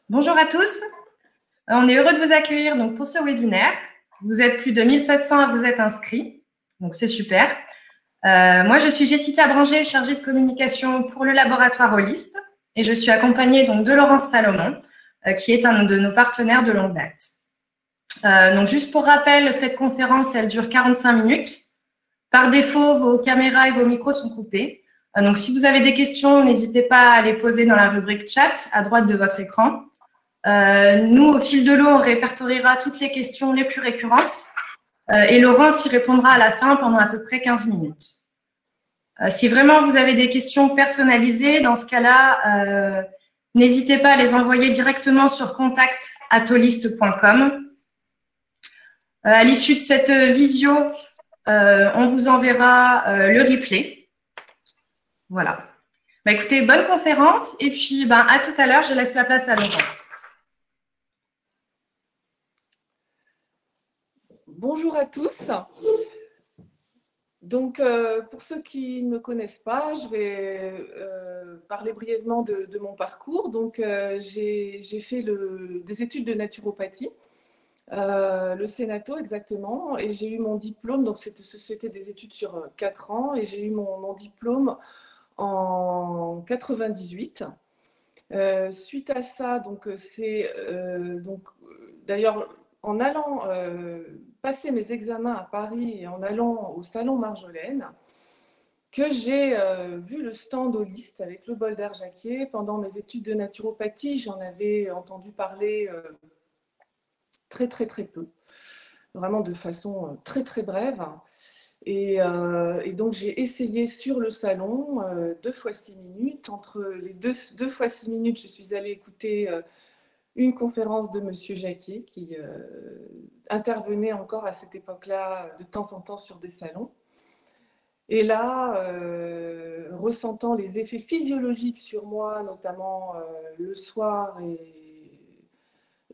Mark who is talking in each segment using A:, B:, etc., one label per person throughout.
A: Bonjour à tous, on est heureux de vous accueillir donc, pour ce webinaire. Vous êtes plus de 1700 à vous être inscrits, donc c'est super. Moi, je suis Jessica Branger, chargée de communication pour le laboratoire Holist, et je suis accompagnée donc, de Laurence Salomon, qui est un de nos partenaires de longue date. Donc, juste pour rappel, cette conférence, elle dure 45 minutes. Par défaut, vos caméras et vos micros sont coupés. Donc, si vous avez des questions, n'hésitez pas à les poser dans la rubrique chat à droite de votre écran. Nous, au fil de l'eau, on répertoriera toutes les questions les plus récurrentes et Laurence y répondra à la fin pendant à peu près 15 minutes. Si vraiment vous avez des questions personnalisées, dans ce cas-là, n'hésitez pas à les envoyer directement sur contact@holist.com. À l'issue de cette visio, on vous enverra le replay. Voilà. Bah, écoutez, bonne conférence et puis à tout à l'heure, je laisse la place à Laurence.
B: Bonjour à tous. Donc, pour ceux qui ne me connaissent pas, je vais parler brièvement de mon parcours. Donc, j'ai fait des études de naturopathie, le Sénato exactement, et j'ai eu mon diplôme. Donc, c'était des études sur 4 ans, et j'ai eu mon diplôme en 98. Suite à ça, donc d'ailleurs, en allant passer mes examens à Paris et en allant au salon Marjolaine, que j'ai vu le stand Holist avec le bol d'air Jacquier. Pendant mes études de naturopathie, j'en avais entendu parler très peu, vraiment de façon très brève. Et donc j'ai essayé sur le salon 2 fois 6 minutes. Entre les deux fois 6 minutes, je suis allée écouter une conférence de Monsieur Jacquier qui intervenait encore à cette époque-là de temps en temps sur des salons. Et là, ressentant les effets physiologiques sur moi, notamment le soir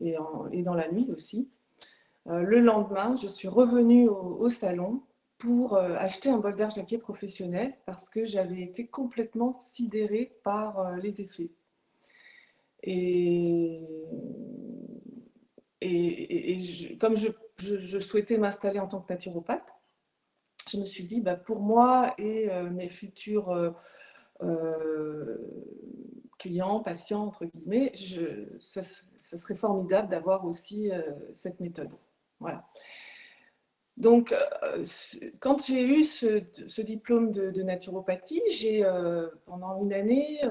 B: et dans la nuit aussi, le lendemain, je suis revenue au salon pour acheter un bol d'air Jacquier professionnel parce que j'avais été complètement sidérée par les effets. Comme je souhaitais m'installer en tant que naturopathe, je me suis dit, pour moi et mes futurs clients, patients, entre guillemets, ça serait formidable d'avoir aussi cette méthode. Voilà. Donc, quand j'ai eu ce diplôme de naturopathie, j'ai pendant une année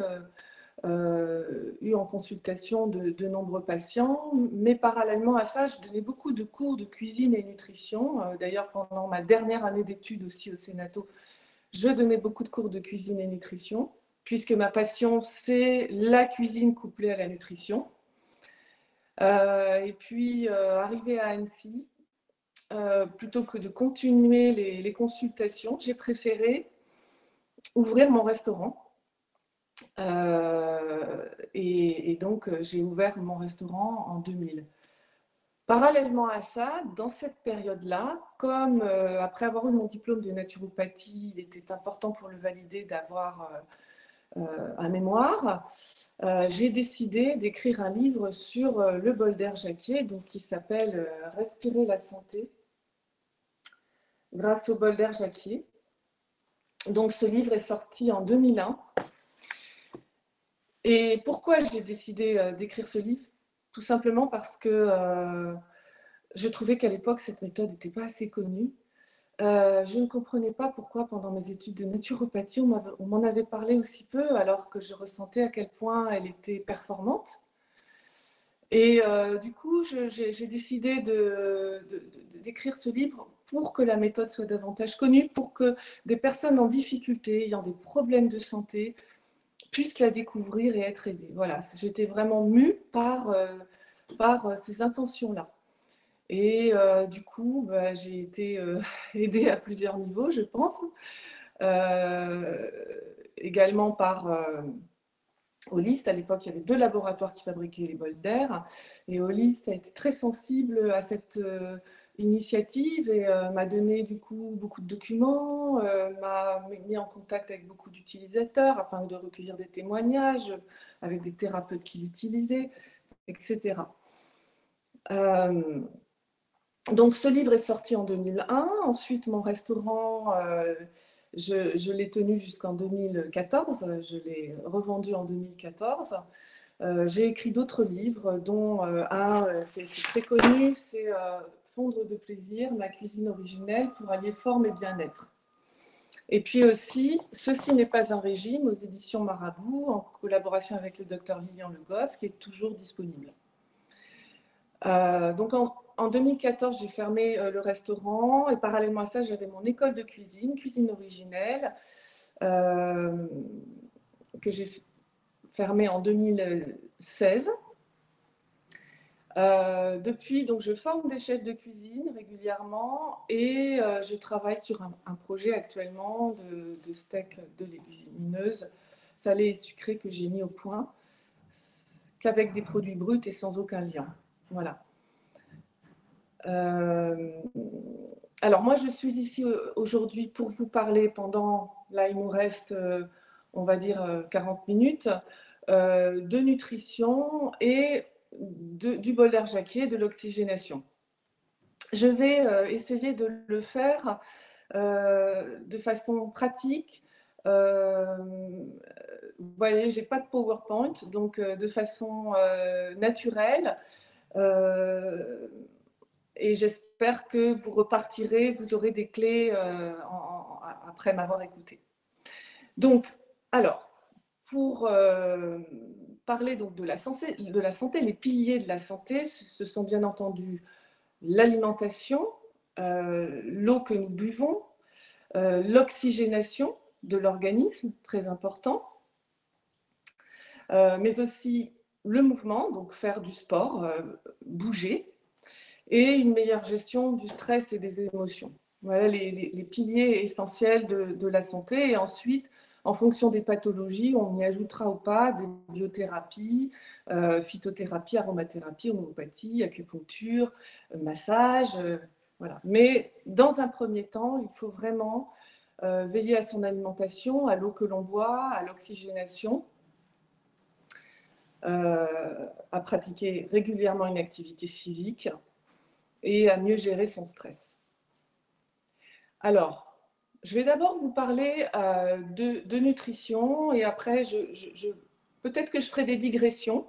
B: eu en consultation de nombreux patients, mais parallèlement à ça, je donnais beaucoup de cours de cuisine et nutrition. D'ailleurs, pendant ma dernière année d'études aussi au Sénato, je donnais beaucoup de cours de cuisine et nutrition, puisque ma passion, c'est la cuisine couplée à la nutrition. Et puis, arrivé à Annecy, plutôt que de continuer les consultations, j'ai préféré ouvrir mon restaurant. Et donc, j'ai ouvert mon restaurant en 2000. Parallèlement à ça, dans cette période-là, comme après avoir eu mon diplôme de naturopathie, il était important pour le valider d'avoir un mémoire, j'ai décidé d'écrire un livre sur le bol d'air Jacquier, donc qui s'appelle Respirer la santé grâce au bol d'air Jacquier. Donc ce livre est sorti en 2001. Et pourquoi j'ai décidé d'écrire ce livre? Tout simplement parce que je trouvais qu'à l'époque, cette méthode n'était pas assez connue. Je ne comprenais pas pourquoi, pendant mes études de naturopathie, on m'en avait parlé aussi peu, alors que je ressentais à quel point elle était performante. Et du coup, j'ai décidé d'écrire ce livre pour que la méthode soit davantage connue, pour que des personnes en difficulté, ayant des problèmes de santé, puissent la découvrir et être aidées. Voilà, j'étais vraiment mue par ces intentions-là. Et du coup, j'ai été aidée à plusieurs niveaux, je pense. Également par Holist. À l'époque, il y avait 2 laboratoires qui fabriquaient les bols d'air. Et Holist a été très sensible à cette initiative et m'a donné du coup beaucoup de documents, m'a mis en contact avec beaucoup d'utilisateurs afin de recueillir des témoignages avec des thérapeutes qui l'utilisaient. etc. Donc, ce livre est sorti en 2001. Ensuite, mon restaurant, je l'ai tenu jusqu'en 2014. Je l'ai revendu en 2014. J'ai écrit d'autres livres, dont un qui a été très connu, c'est Fondre de plaisir, ma cuisine originelle pour allier forme et bien-être. Et puis aussi, Ceci n'est pas un régime, aux éditions Marabout, en collaboration avec le docteur Lilian Le Goff, qui est toujours disponible. Donc en 2014, j'ai fermé le restaurant et parallèlement à ça, j'avais mon école de cuisine, cuisine originelle, que j'ai fermée en 2016. Depuis, donc, je forme des chefs de cuisine régulièrement et je travaille sur un projet actuellement de steak de légumineuses salées et sucrées que j'ai mis au point, qu'avec des produits bruts et sans aucun lien. Voilà. Alors moi, je suis ici aujourd'hui pour vous parler pendant, là il nous reste, on va dire 40 minutes, de nutrition et du Boulder Jacquier, de l'oxygénation. Je vais essayer de le faire de façon pratique. Vous voyez, j'ai pas de PowerPoint, donc de façon naturelle. Et j'espère que vous repartirez, vous aurez des clés après m'avoir écouté. Donc, alors, pour parler donc de la santé, les piliers de la santé, ce sont bien entendu l'alimentation, l'eau que nous buvons, l'oxygénation de l'organisme, très important, mais aussi le mouvement, donc faire du sport, bouger, et une meilleure gestion du stress et des émotions. Voilà les piliers essentiels de la santé. Et ensuite, en fonction des pathologies, on y ajoutera ou pas des biothérapies, phytothérapie, aromathérapie, homéopathie, acupuncture, massage. Voilà. Mais dans un premier temps, il faut vraiment veiller à son alimentation, à l'eau que l'on boit, à l'oxygénation, à pratiquer régulièrement une activité physique et à mieux gérer son stress. Alors, je vais d'abord vous parler de nutrition et après, peut-être que je ferai des digressions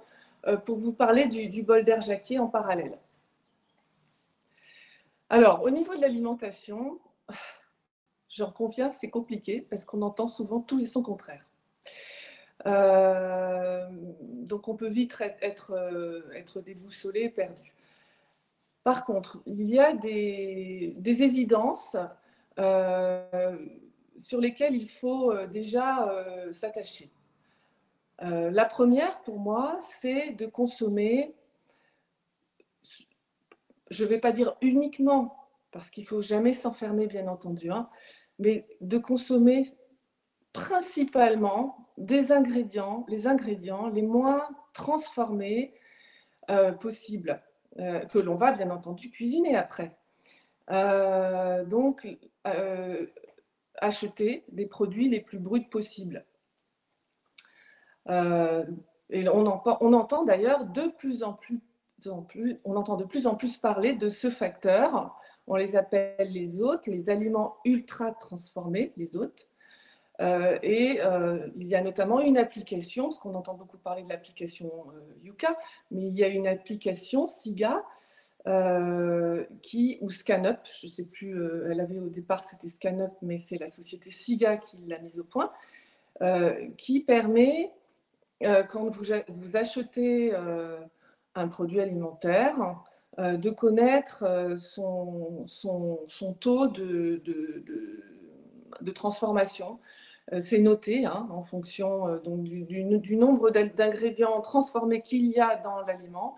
B: pour vous parler du Boulder Jacquier en parallèle. Alors, au niveau de l'alimentation, j'en conviens, c'est compliqué parce qu'on entend souvent tout et son contraire. Donc, on peut vite être déboussolé, perdu. Par contre, il y a des évidences sur lesquelles il faut déjà s'attacher. La première, pour moi, c'est de consommer, je ne vais pas dire uniquement, parce qu'il ne faut jamais s'enfermer, bien entendu, hein, mais de consommer principalement les ingrédients les moins transformés possibles. Que l'on va bien entendu cuisiner après. Donc, acheter des produits les plus bruts possibles. Et on entend d'ailleurs de plus en plus parler de ce facteur. On les appelle les hôtes, les aliments ultra transformés, les hôtes. Il y a notamment une application, parce qu'on entend beaucoup parler de l'application Yuka, mais il y a une application SIGA ou ScanUp, je ne sais plus, elle avait au départ c'était ScanUp, mais c'est la société SIGA qui l'a mise au point, qui permet, quand vous achetez un produit alimentaire, de connaître son taux de transformation. C'est noté en fonction donc du nombre d'ingrédients transformés qu'il y a dans l'aliment.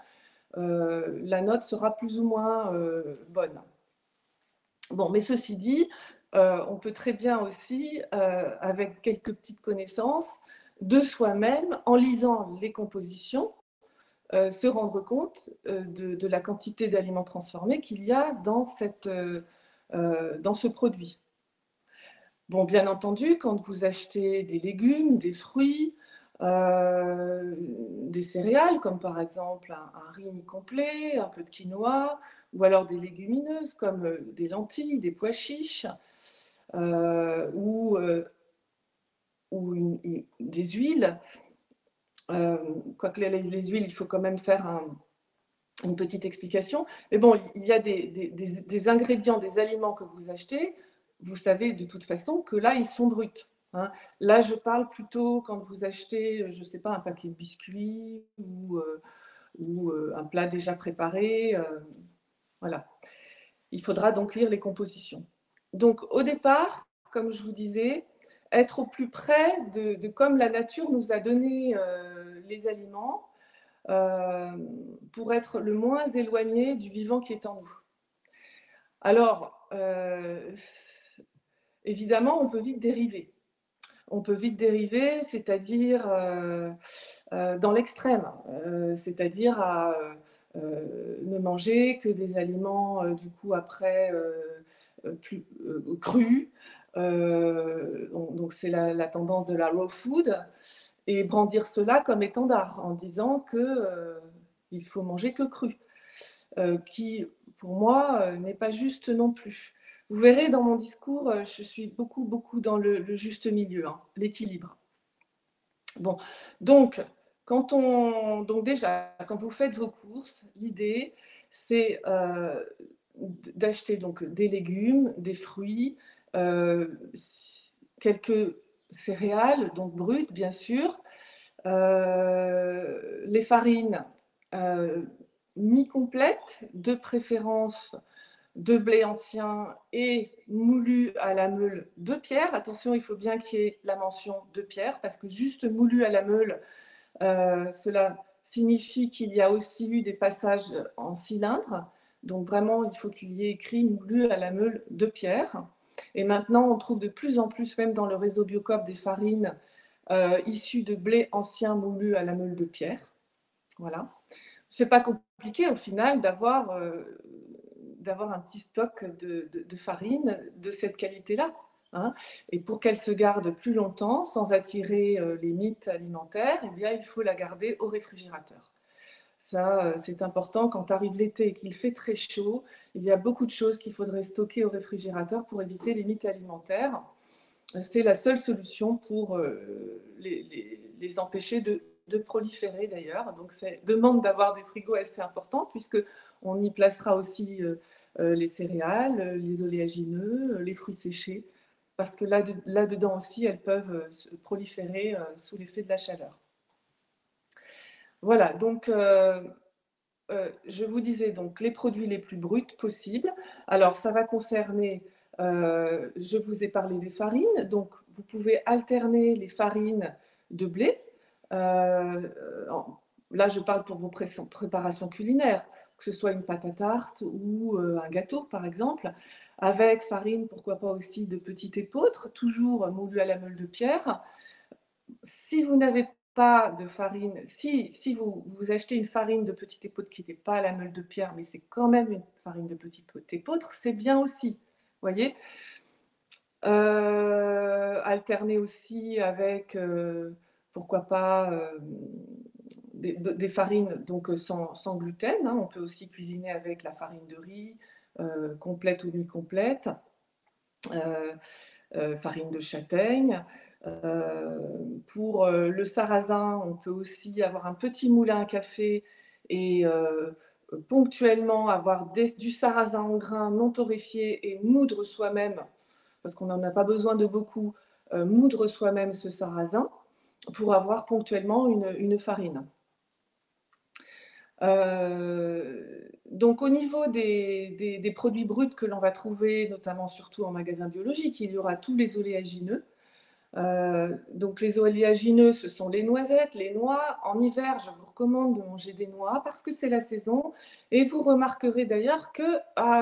B: La note sera plus ou moins bonne. Bon, mais ceci dit, on peut très bien aussi, avec quelques petites connaissances de soi-même, en lisant les compositions, se rendre compte de la quantité d'aliments transformés qu'il y a dans ce produit. Bon, bien entendu, quand vous achetez des légumes, des fruits, des céréales, comme par exemple un riz mi-complet, un peu de quinoa, ou alors des légumineuses comme des lentilles, des pois chiches, ou des huiles. Quoique les huiles, il faut quand même faire une petite explication. Mais bon, il y a des ingrédients, des aliments que vous achetez, vous savez de toute façon que là, ils sont bruts. Hein. Là, je parle plutôt quand vous achetez, je ne sais pas, un paquet de biscuits ou un plat déjà préparé. Voilà. Il faudra donc lire les compositions. Donc, au départ, comme je vous disais, être au plus près de comme la nature nous a donné les aliments, pour être le moins éloigné du vivant qui est en nous. Alors, évidemment, on peut vite dériver. On peut vite dériver, c'est-à-dire dans l'extrême, c'est-à-dire à ne manger que des aliments, du coup, après, plus crus. Donc, c'est la tendance de la raw food. Et brandir cela comme étendard en disant qu'il faut manger que cru, qui pour moi n'est pas juste non plus. Vous verrez dans mon discours, je suis beaucoup dans le juste milieu, hein, l'équilibre. Bon, donc déjà, quand vous faites vos courses, l'idée c'est d'acheter donc des légumes, des fruits, quelques céréales, donc brutes bien sûr, les farines mi-complètes, de préférence de blé ancien et moulu à la meule de pierre. Attention, il faut bien qu'il y ait la mention de pierre, parce que juste moulu à la meule, cela signifie qu'il y a aussi eu des passages en cylindre. Donc vraiment, il faut qu'il y ait écrit moulu à la meule de pierre. Et maintenant, on trouve de plus en plus, même dans le réseau Biocoop, des farines issues de blé ancien moulu à la meule de pierre. Voilà. C'est pas compliqué au final d'avoir un petit stock de farine de cette qualité-là. Hein. Et pour qu'elle se garde plus longtemps, sans attirer les mites alimentaires, eh bien, il faut la garder au réfrigérateur. Ça, c'est important. Quand arrive l'été et qu'il fait très chaud, il y a beaucoup de choses qu'il faudrait stocker au réfrigérateur pour éviter les mites alimentaires. C'est la seule solution pour les empêcher de proliférer d'ailleurs. Donc, c'est demande d'avoir des frigos assez importants puisqu'on y placera aussi les céréales, les oléagineux, les fruits séchés, parce que là-dedans aussi, elles peuvent proliférer sous l'effet de la chaleur. Voilà, donc je vous disais donc les produits les plus bruts possibles. Alors, ça va concerner, je vous ai parlé des farines, donc vous pouvez alterner les farines de blé. Là, je parle pour vos préparations culinaires, que ce soit une pâte à tarte ou un gâteau, par exemple, avec farine, pourquoi pas aussi de petit épeautre, toujours moulu à la meule de pierre. Si vous n'avez pas de farine, si vous achetez une farine de petit épeautre qui n'est pas à la meule de pierre, mais c'est quand même une farine de petit épeautre, c'est bien aussi. Voyez, alterner aussi avec, pourquoi pas, des farines donc sans gluten. Hein. On peut aussi cuisiner avec la farine de riz, complète ou mi-complète, farine de châtaigne. Pour le sarrasin, on peut aussi avoir un petit moulin à café et ponctuellement avoir du sarrasin en grains non torréfié et moudre soi-même, parce qu'on n'en a pas besoin de beaucoup, moudre soi-même ce sarrasin pour avoir ponctuellement une farine. Donc au niveau des produits bruts que l'on va trouver, notamment surtout en magasin biologique, il y aura tous les oléagineux. Donc les oléagineux, ce sont les noisettes, les noix. En hiver, je vous recommande de manger des noix parce que c'est la saison. Et vous remarquerez d'ailleurs que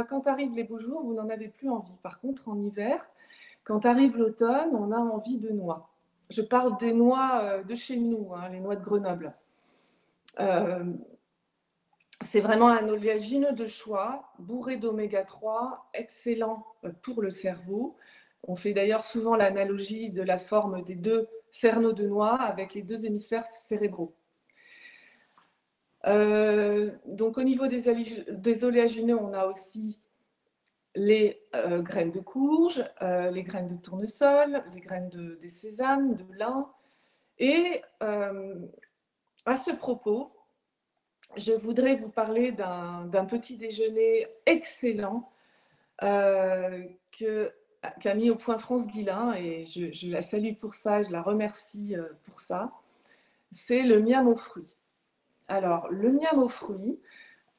B: quand arrivent les beaux jours, vous n'en avez plus envie. Par contre, en hiver, quand arrive l'automne, on a envie de noix. Je parle des noix de chez nous, hein, les noix de Grenoble. C'est vraiment un oléagineux de choix, bourré d'oméga 3, excellent pour le cerveau. On fait d'ailleurs souvent l'analogie de la forme des deux cerneau de noix avec les 2 hémisphères cérébraux. Donc au niveau des oléagineux, on a aussi les graines de courge, les graines de tournesol, les graines des sésames, de lin. Et à ce propos, je voudrais vous parler d'un petit déjeuner excellent qu'a mis au point France Guillain, et je la salue pour ça, je la remercie pour ça. C'est le miam aux fruits. Alors, le miam aux fruits,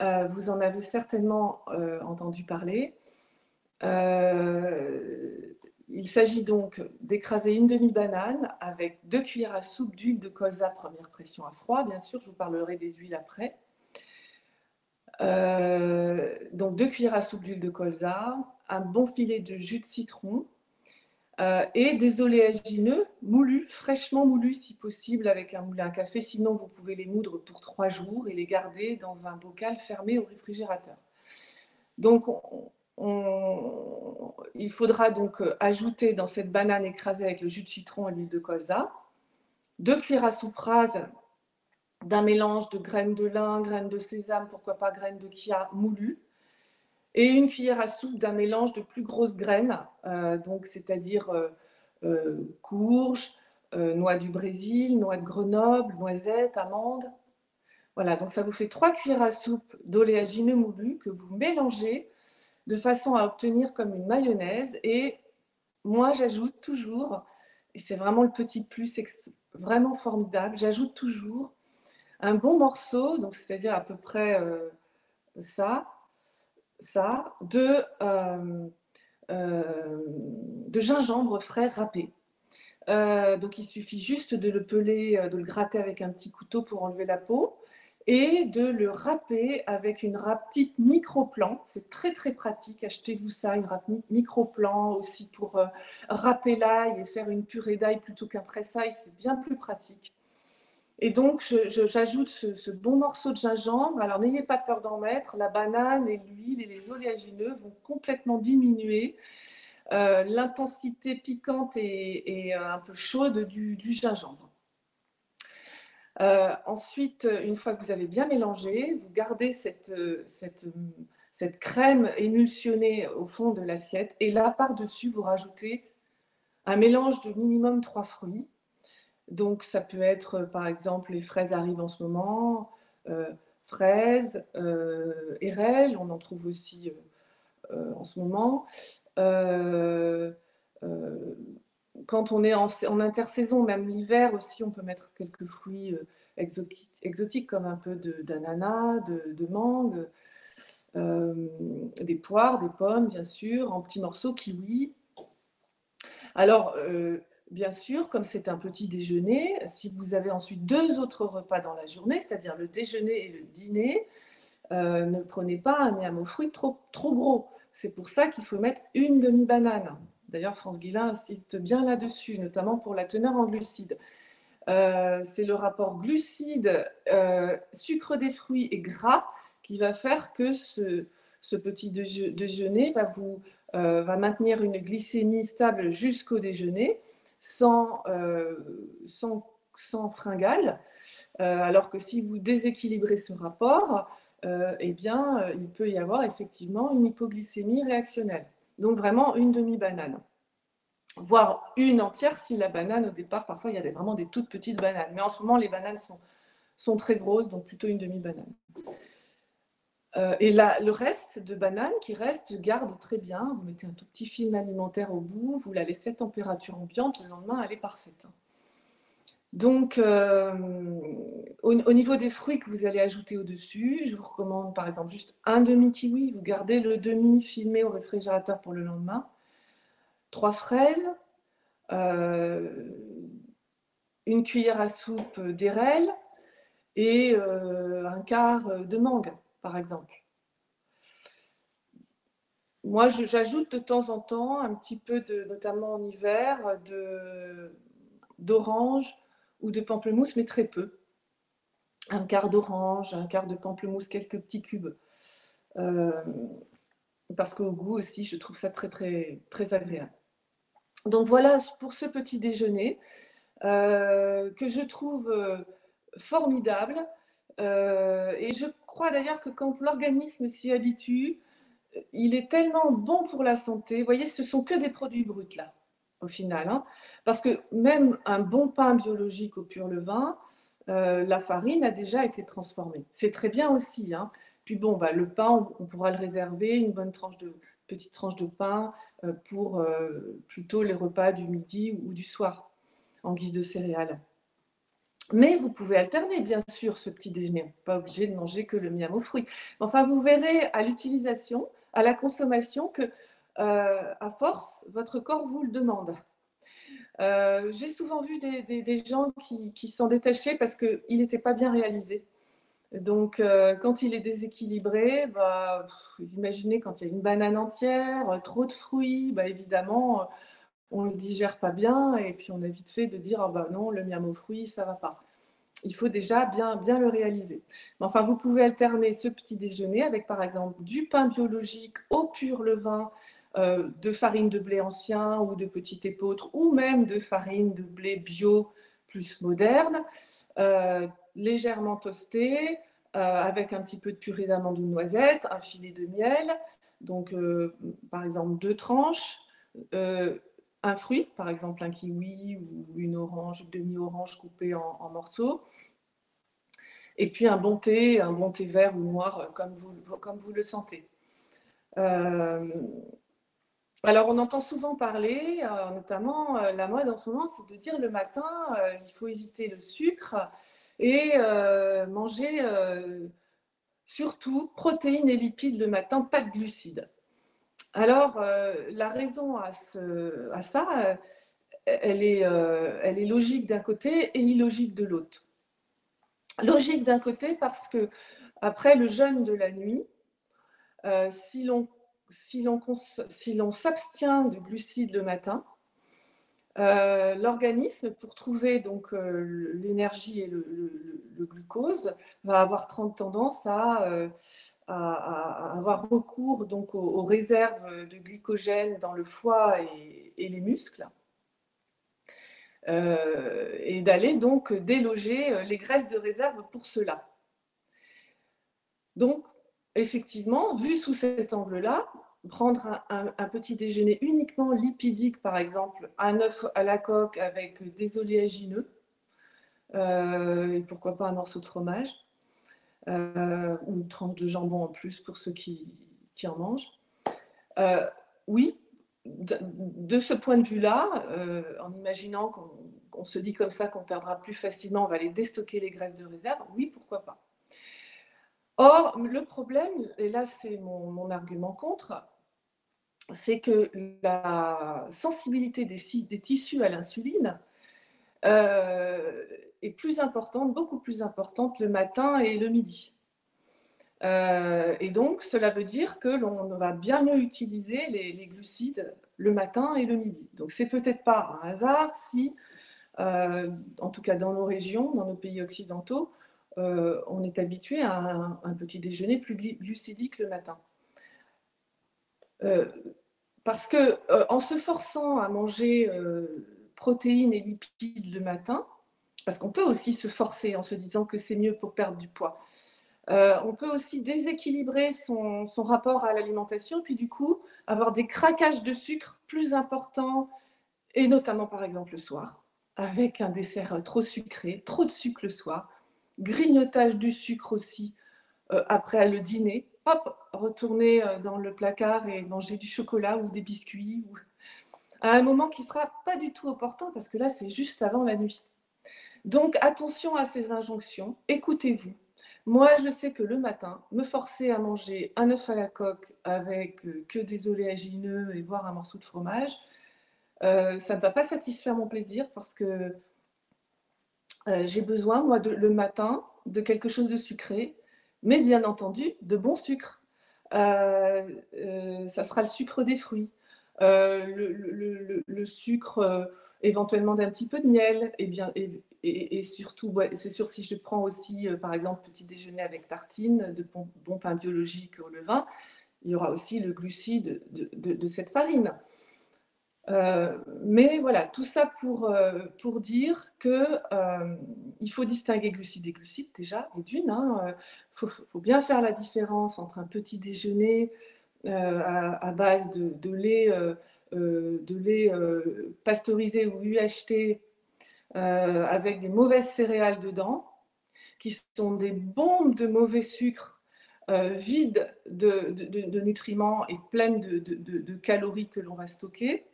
B: vous en avez certainement entendu parler. Il s'agit donc d'écraser une demi-banane avec 2 cuillères à soupe d'huile de colza, première pression à froid. Bien sûr, je vous parlerai des huiles après. Donc 2 cuillères à soupe d'huile de colza, un bon filet de jus de citron et des oléagineux moulus, fraîchement moulus si possible avec un moulin à café. Sinon, vous pouvez les moudre pour 3 jours et les garder dans un bocal fermé au réfrigérateur. Donc, il faudra donc ajouter dans cette banane écrasée avec le jus de citron et l'huile de colza 2 cuillères à soupe rases d'un mélange de graines de lin, graines de sésame, pourquoi pas graines de chia moulues, et 1 cuillère à soupe d'un mélange de plus grosses graines, donc c'est-à-dire courge, noix du Brésil, noix de Grenoble, noisettes, amandes. Voilà, donc ça vous fait 3 cuillères à soupe d'oléagineux moulus que vous mélangez de façon à obtenir comme une mayonnaise. Et moi, j'ajoute toujours, et c'est vraiment le petit plus vraiment formidable, j'ajoute toujours un bon morceau, donc c'est-à-dire à peu près ça, de gingembre frais râpé. Donc il suffit juste de le peler, de le gratter avec un petit couteau pour enlever la peau et de le râper avec une râpe type micro-plan. C'est très très pratique, achetez-vous ça, une râpe micro-plan aussi pour râper l'ail et faire une purée d'ail plutôt qu'un presse-ail, c'est bien plus pratique. Et donc j'ajoute ce bon morceau de gingembre. Alors n'ayez pas peur d'en mettre, la banane et l'huile et les oléagineux vont complètement diminuer l'intensité piquante et un peu chaude du gingembre. Ensuite, une fois que vous avez bien mélangé, vous gardez cette crème émulsionnée au fond de l'assiette et là, par-dessus, vous rajoutez un mélange de minimum 3 fruits. Donc, ça peut être, par exemple, les fraises arrivent en ce moment, fraises, érelles, on en trouve aussi en ce moment. Quand on est en intersaison, même l'hiver aussi, on peut mettre quelques fruits exotiques comme un peu d'ananas, de mangue, des poires, des pommes, bien sûr, en petits morceaux, kiwi. Alors, bien sûr, comme c'est un petit déjeuner, si vous avez ensuite 2 autres repas dans la journée, c'est-à-dire le déjeuner et le dîner, ne prenez pas un miam aux fruits trop gros. C'est pour ça qu'il faut mettre une demi-banane. D'ailleurs, France Guillain insiste bien là-dessus, notamment pour la teneur en glucides. C'est le rapport glucides, sucre des fruits et gras qui va faire que ce petit déjeuner va maintenir une glycémie stable jusqu'au déjeuner sans fringales. Alors que si vous déséquilibrez ce rapport, eh bien, il peut y avoir effectivement une hypoglycémie réactionnelle. Donc vraiment une demi-banane, voire une entière si la banane au départ, parfois il y a vraiment des toutes petites bananes. Mais en ce moment, les bananes sont très grosses, donc plutôt une demi-banane. Et là, le reste de banane qui reste se garde très bien. Vous mettez un tout petit film alimentaire au bout, vous la laissez à température ambiante, le lendemain, elle est parfaite. Donc, au niveau des fruits que vous allez ajouter au-dessus, je vous recommande par exemple juste un demi-kiwi. Vous gardez le demi filmé au réfrigérateur pour le lendemain. 3 fraises, 1 cuillère à soupe d'érelles et un quart de mangue, par exemple. Moi, j'ajoute de temps en temps un petit peu, notamment en hiver, d'orange ou de pamplemousse, mais très peu. Un quart d'orange, un quart de pamplemousse, quelques petits cubes. Parce qu'au goût aussi, je trouve ça très, très, très agréable. Donc voilà pour ce petit déjeuner. que je trouve formidable. Et je crois d'ailleurs que quand l'organisme s'y habitue, il est tellement bon pour la santé. Vous voyez, ce sont que des produits bruts là, au final, hein. Parce que même un bon pain biologique au pur levain, la farine a déjà été transformée. C'est très bien aussi, hein. Puis bon, bah, le pain, on pourra le réserver, une petite tranche de pain pour plutôt les repas du midi ou du soir, en guise de céréales. Mais vous pouvez alterner, bien sûr, ce petit déjeuner. Pas obligé de manger que le miam aux fruits. Enfin, vous verrez à l'utilisation, à la consommation, que à force, votre corps vous le demande. J'ai souvent vu des gens qui s'en détachaient parce qu'il n'était pas bien réalisé. Donc, quand il est déséquilibré, bah, vous imaginez quand il y a une banane entière, trop de fruits, bah, évidemment, on ne le digère pas bien et puis on a vite fait de dire ah bah non, le miam aux fruits, ça ne va pas. Il faut déjà bien le réaliser. Mais enfin, vous pouvez alterner ce petit déjeuner avec, par exemple, du pain biologique au pur levain, de farine de blé ancien ou de petit épeautre, ou même de farine de blé bio plus moderne, légèrement toasté, avec un petit peu de purée d'amandes ou de noisettes, un filet de miel, donc par exemple 2 tranches, un fruit, par exemple un kiwi ou une orange, une demi-orange coupée en morceaux, et puis un bon thé vert ou noir, comme vous le sentez. Alors on entend souvent parler, notamment la mode en ce moment, c'est de dire le matin, il faut éviter le sucre et manger surtout protéines et lipides le matin, pas de glucides. Alors la raison à ça, elle est logique d'un côté et illogique de l'autre. Logique d'un côté parce que après le jeûne de la nuit, si l'on s'abstient de glucides le matin, l'organisme, pour trouver donc l'énergie et le glucose, va avoir tendance à avoir recours donc aux réserves de glycogène dans le foie et les muscles, et d'aller donc déloger les graisses de réserve pour cela. Donc, effectivement, vu sous cet angle-là, prendre un petit déjeuner uniquement lipidique, par exemple, un œuf à la coque avec des oléagineux, et pourquoi pas un morceau de fromage, ou une tranche de jambon en plus pour ceux qui en mangent. Oui, de ce point de vue-là, en imaginant qu'on se dit comme ça qu'on perdra plus facilement, on va aller déstocker les graisses de réserve, oui, pourquoi pas. Or, le problème, et là c'est mon argument contre, c'est que la sensibilité des tissus à l'insuline est plus importante, beaucoup plus importante le matin et le midi. Et donc, cela veut dire que l'on va bien mieux utiliser les glucides le matin et le midi. Donc, c'est peut-être pas un hasard si, en tout cas dans nos régions, dans nos pays occidentaux, on est habitué à un petit déjeuner plus glucidique le matin. Parce que en se forçant à manger protéines et lipides le matin, parce qu'on peut aussi se forcer en se disant que c'est mieux pour perdre du poids, on peut aussi déséquilibrer son rapport à l'alimentation, puis du coup avoir des craquages de sucre plus importants, et notamment par exemple le soir, avec un dessert trop sucré, trop de sucre le soir, grignotage du sucre aussi après le dîner, hop, retourner dans le placard et manger du chocolat ou des biscuits, ou à un moment qui ne sera pas du tout opportun, parce que là c'est juste avant la nuit. Donc attention à ces injonctions, écoutez-vous. Moi, je sais que le matin, me forcer à manger un œuf à la coque avec que des oléagineux et voire un morceau de fromage, ça ne va pas satisfaire mon plaisir parce que j'ai besoin, moi, le matin, de quelque chose de sucré, mais bien entendu, de bon sucre. Ça sera le sucre des fruits, le sucre éventuellement d'un petit peu de miel, et surtout, ouais, c'est sûr, si je prends aussi, par exemple, petit déjeuner avec tartine, de bon pain biologique au levain, il y aura aussi le glucide de cette farine. Mais voilà, tout ça pour dire que il faut distinguer glucides et glucides déjà, et d'une, faut bien faire la différence entre un petit déjeuner à base de lait pasteurisé ou UHT avec des mauvaises céréales dedans, qui sont des bombes de mauvais sucre vides de nutriments et pleines de calories que l'on va stocker,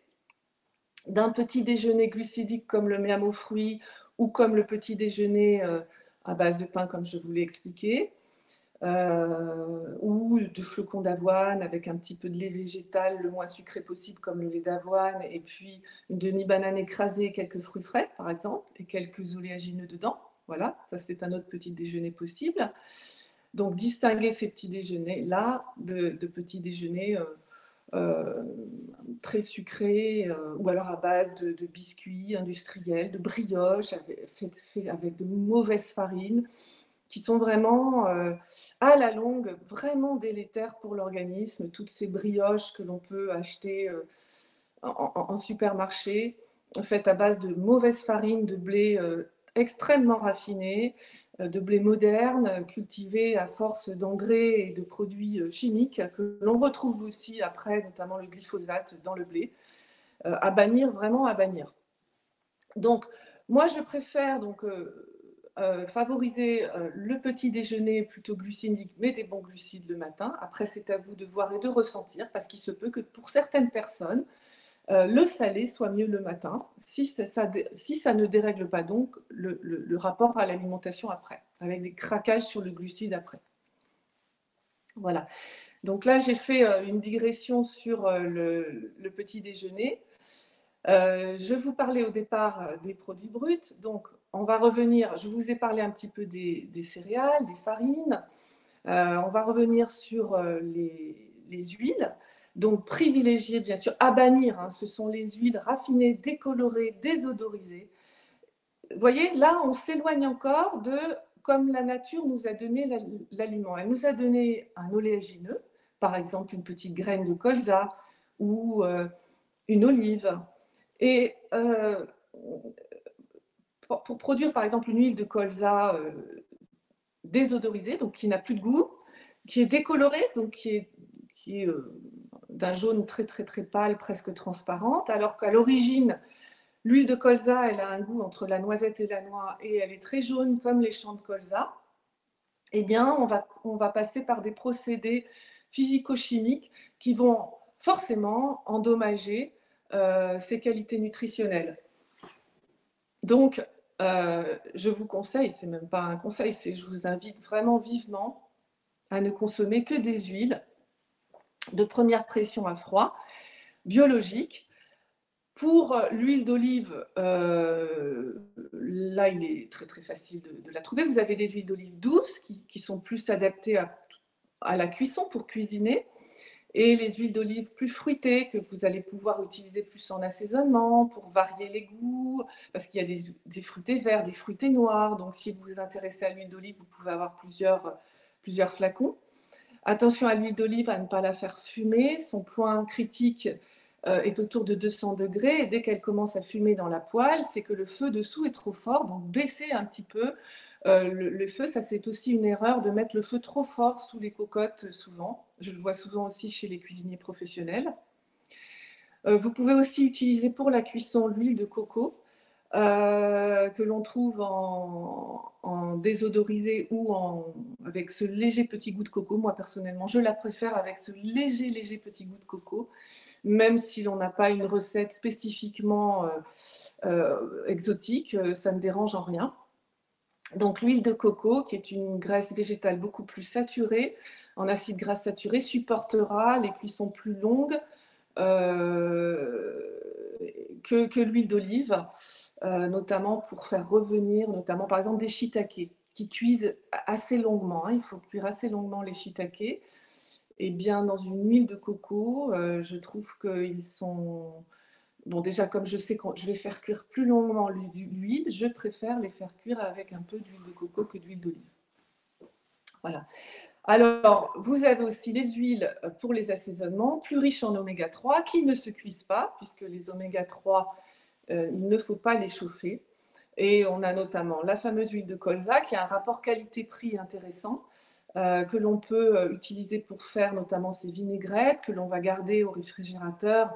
B: d'un petit déjeuner glucidique comme le miam aux fruits ou comme le petit déjeuner à base de pain comme je vous l'ai expliqué, ou de flocons d'avoine avec un petit peu de lait végétal le moins sucré possible comme le lait d'avoine, et puis une demi-banane écrasée, quelques fruits frais par exemple, et quelques oléagineux dedans. Voilà, ça c'est un autre petit déjeuner possible. Donc distinguer ces petits déjeuners-là de petits déjeuners très sucrés, ou alors à base de biscuits industriels, de brioches faits avec de mauvaises farines, qui sont vraiment, à la longue, vraiment délétères pour l'organisme. Toutes ces brioches que l'on peut acheter en supermarché, faites à base de mauvaise farine, de blé extrêmement raffiné, de blé moderne, cultivé à force d'engrais et de produits chimiques, que l'on retrouve aussi après, notamment le glyphosate dans le blé, à bannir, vraiment à bannir. Donc, moi, je préfère favoriser le petit déjeuner plutôt glucidique, mais des bons glucides le matin. Après, c'est à vous de voir et de ressentir, parce qu'il se peut que pour certaines personnes, le salé soit mieux le matin, si ça ne dérègle pas donc le rapport à l'alimentation après, avec des craquages sur le glucide après. Voilà. Donc là, j'ai fait une digression sur le petit déjeuner. Je vous parlais au départ des produits bruts. Donc, on va revenir, je vous ai parlé un petit peu des céréales, des farines. On va revenir sur les huiles. Donc, privilégier, bien sûr, à bannir, ce sont les huiles raffinées, décolorées, désodorisées. Vous voyez, là, on s'éloigne encore de comme la nature nous a donné l'aliment. Elle nous a donné un oléagineux, par exemple une petite graine de colza ou une olive. Et pour produire, par exemple, une huile de colza désodorisée, donc qui n'a plus de goût, qui est décolorée, donc qui est d'un jaune très très très pâle, presque transparente, alors qu'à l'origine, l'huile de colza, elle a un goût entre la noisette et la noix, et elle est très jaune comme les champs de colza. Eh bien, on va passer par des procédés physico-chimiques qui vont forcément endommager ses qualités nutritionnelles. Donc, je vous conseille, c'est même pas un conseil, c'est je vous invite vraiment vivement à ne consommer que des huiles de première pression à froid, biologiques. Pour l'huile d'olive, là, il est très très facile de la trouver. Vous avez des huiles d'olive douces qui sont plus adaptées à la cuisson pour cuisiner, et les huiles d'olive plus fruitées que vous allez pouvoir utiliser plus en assaisonnement pour varier les goûts, parce qu'il y a des fruités verts, des fruités noirs. Donc, si vous vous intéressez à l'huile d'olive, vous pouvez avoir plusieurs flacons. Attention à l'huile d'olive, à ne pas la faire fumer. Son point critique est autour de 200 degrés. Et dès qu'elle commence à fumer dans la poêle, c'est que le feu dessous est trop fort. Donc, baissez un petit peu le feu. Ça, c'est aussi une erreur de mettre le feu trop fort sous les cocottes, souvent. Je le vois souvent aussi chez les cuisiniers professionnels. Vous pouvez aussi utiliser pour la cuisson l'huile de coco, que l'on trouve en désodorisé ou avec ce léger petit goût de coco. Moi, personnellement, je la préfère avec ce léger petit goût de coco, même si l'on n'a pas une recette spécifiquement exotique, ça ne dérange en rien. Donc, l'huile de coco, qui est une graisse végétale beaucoup plus saturée, en acides gras saturés, supportera les cuissons plus longues que l'huile d'olive, notamment pour faire revenir, notamment par exemple des shiitake qui cuisent assez longuement. Il faut cuire assez longuement les shiitake. Et bien dans une huile de coco, je trouve qu'ils sont... Bon, déjà, comme je sais que je vais faire cuire plus longuement l'huile, je préfère les faire cuire avec un peu d'huile de coco que d'huile d'olive. Voilà. Alors, vous avez aussi les huiles pour les assaisonnements, plus riches en oméga 3, qui ne se cuisent pas, puisque les oméga 3, il ne faut pas les chauffer. Et on a notamment la fameuse huile de colza, qui a un rapport qualité-prix intéressant, que l'on peut utiliser pour faire notamment ces vinaigrettes, que l'on va garder au réfrigérateur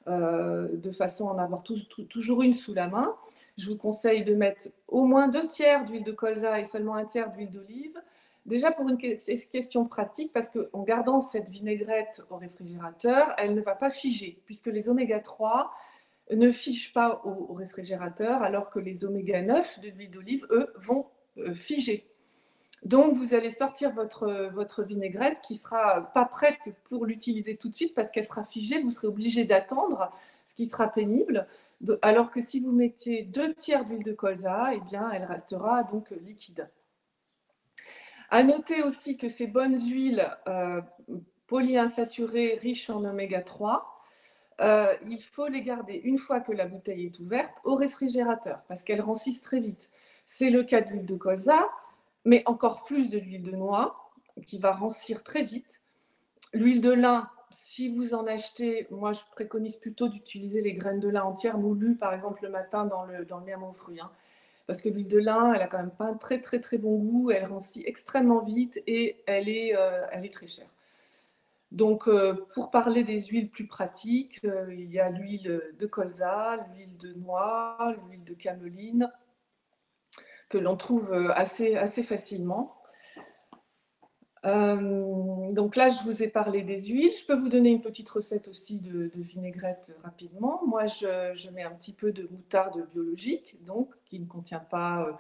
B: de façon à en avoir toujours une sous la main. Je vous conseille de mettre au moins 2 tiers d'huile de colza et seulement 1 tiers d'huile d'olive. Déjà pour une question pratique, parce qu'en gardant cette vinaigrette au réfrigérateur, elle ne va pas figer, puisque les oméga 3 ne figent pas au réfrigérateur, alors que les oméga 9 de l'huile d'olive, eux, vont figer. Donc, vous allez sortir votre vinaigrette qui ne sera pas prête pour l'utiliser tout de suite parce qu'elle sera figée. Vous serez obligé d'attendre, ce qui sera pénible. Alors que si vous mettez 2 tiers d'huile de colza, eh bien, elle restera donc liquide. À noter aussi que ces bonnes huiles polyinsaturées riches en oméga 3, il faut les garder une fois que la bouteille est ouverte au réfrigérateur parce qu'elles rancissent très vite. C'est le cas de l'huile de colza, mais encore plus de l'huile de noix qui va rancir très vite. L'huile de lin, si vous en achetez, moi je préconise plutôt d'utiliser les graines de lin entières moulues, par exemple le matin dans le miam aux fruits. Parce que l'huile de lin, elle a quand même pas un très très très bon goût, elle rancit extrêmement vite et elle est très chère. Donc, pour parler des huiles plus pratiques, il y a l'huile de colza, l'huile de noix, l'huile de cameline, que l'on trouve assez facilement. Donc là, je vous ai parlé des huiles. Je peux vous donner une petite recette aussi de vinaigrette rapidement. Moi, je mets un petit peu de moutarde biologique, donc qui ne contient pas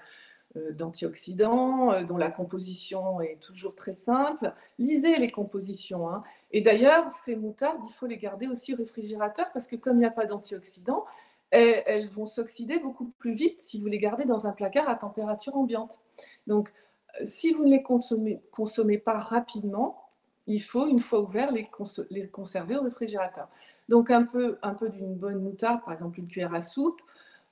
B: d'antioxydants, dont la composition est toujours très simple. Lisez les compositions. Et d'ailleurs, ces moutardes, il faut les garder aussi au réfrigérateur parce que comme il n'y a pas d'antioxydants, elles vont s'oxyder beaucoup plus vite si vous les gardez dans un placard à température ambiante. Donc, si vous ne les consommez pas rapidement, il faut, une fois ouverts, les conserver au réfrigérateur. Donc, un peu d'une bonne moutarde, par exemple une cuillère à soupe,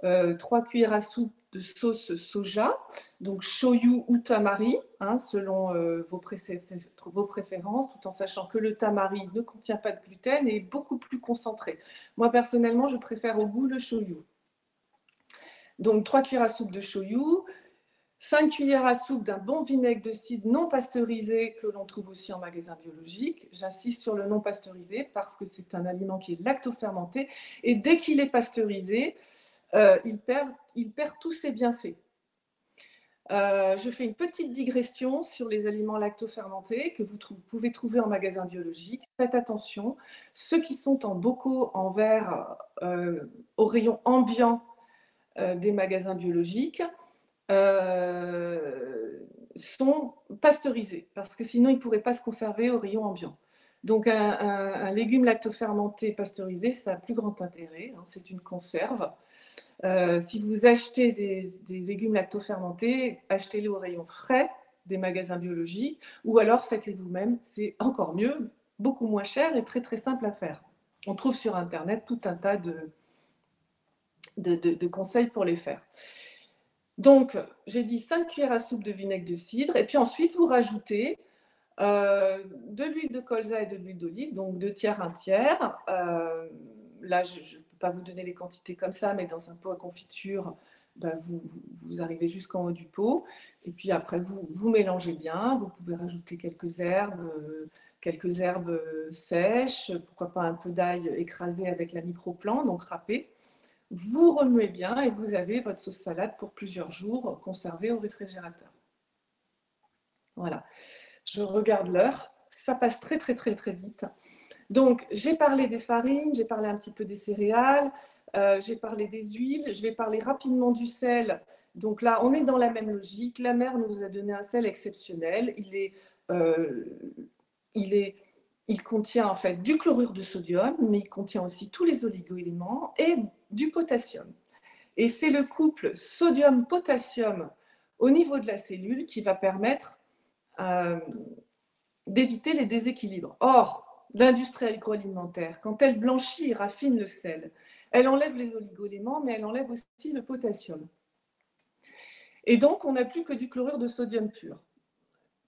B: 3 cuillères à soupe de sauce soja, donc shoyu ou tamari, selon vos préférences, tout en sachant que le tamari ne contient pas de gluten et est beaucoup plus concentré. Moi, personnellement, je préfère au goût le shoyu. Donc, 3 cuillères à soupe de shoyu, 5 cuillères à soupe d'un bon vinaigre de cidre non pasteurisé que l'on trouve aussi en magasin biologique. J'insiste sur le non pasteurisé parce que c'est un aliment qui est lactofermenté et dès qu'il est pasteurisé, il perd tous ses bienfaits. Je fais une petite digression sur les aliments lactofermentés que vous pouvez trouver en magasin biologique. Faites attention, ceux qui sont en bocaux en verre au rayon ambiant des magasins biologiques sont pasteurisés parce que sinon ils ne pourraient pas se conserver au rayon ambiant. Donc un légume lactofermenté pasteurisé, ça a plus grand intérêt, c'est une conserve. Si vous achetez des légumes lactofermentés, achetez-les au rayon frais des magasins biologiques ou alors faites-les vous-même, c'est encore mieux, beaucoup moins cher et très très simple à faire. On trouve sur internet tout un tas de conseils pour les faire. Donc, j'ai dit 5 cuillères à soupe de vinaigre de cidre et puis ensuite vous rajoutez de l'huile de colza et de l'huile d'olive, donc 2 tiers, 1 tiers. Là, je ne peux pas vous donner les quantités comme ça, mais dans un pot à confiture, vous arrivez jusqu'en haut du pot. Et puis après, vous mélangez bien. Vous pouvez rajouter quelques herbes sèches, pourquoi pas un peu d'ail écrasé avec la micro-plante, donc râpé. Vous remuez bien et vous avez votre sauce salade pour plusieurs jours conservée au réfrigérateur. Voilà. Je regarde l'heure. Ça passe très, très, très, très vite. Donc, j'ai parlé des farines, j'ai parlé un petit peu des céréales, j'ai parlé des huiles. Je vais parler rapidement du sel. Donc là, on est dans la même logique. La mer nous a donné un sel exceptionnel. Il contient en fait du chlorure de sodium, mais il contient aussi tous les oligo-éléments et du potassium. Et c'est le couple sodium-potassium au niveau de la cellule qui va permettre d'éviter les déséquilibres. Or, l'industrie agroalimentaire, quand elle blanchit et raffine le sel, elle enlève les oligo-éléments, mais elle enlève aussi le potassium. Et donc, on n'a plus que du chlorure de sodium pur.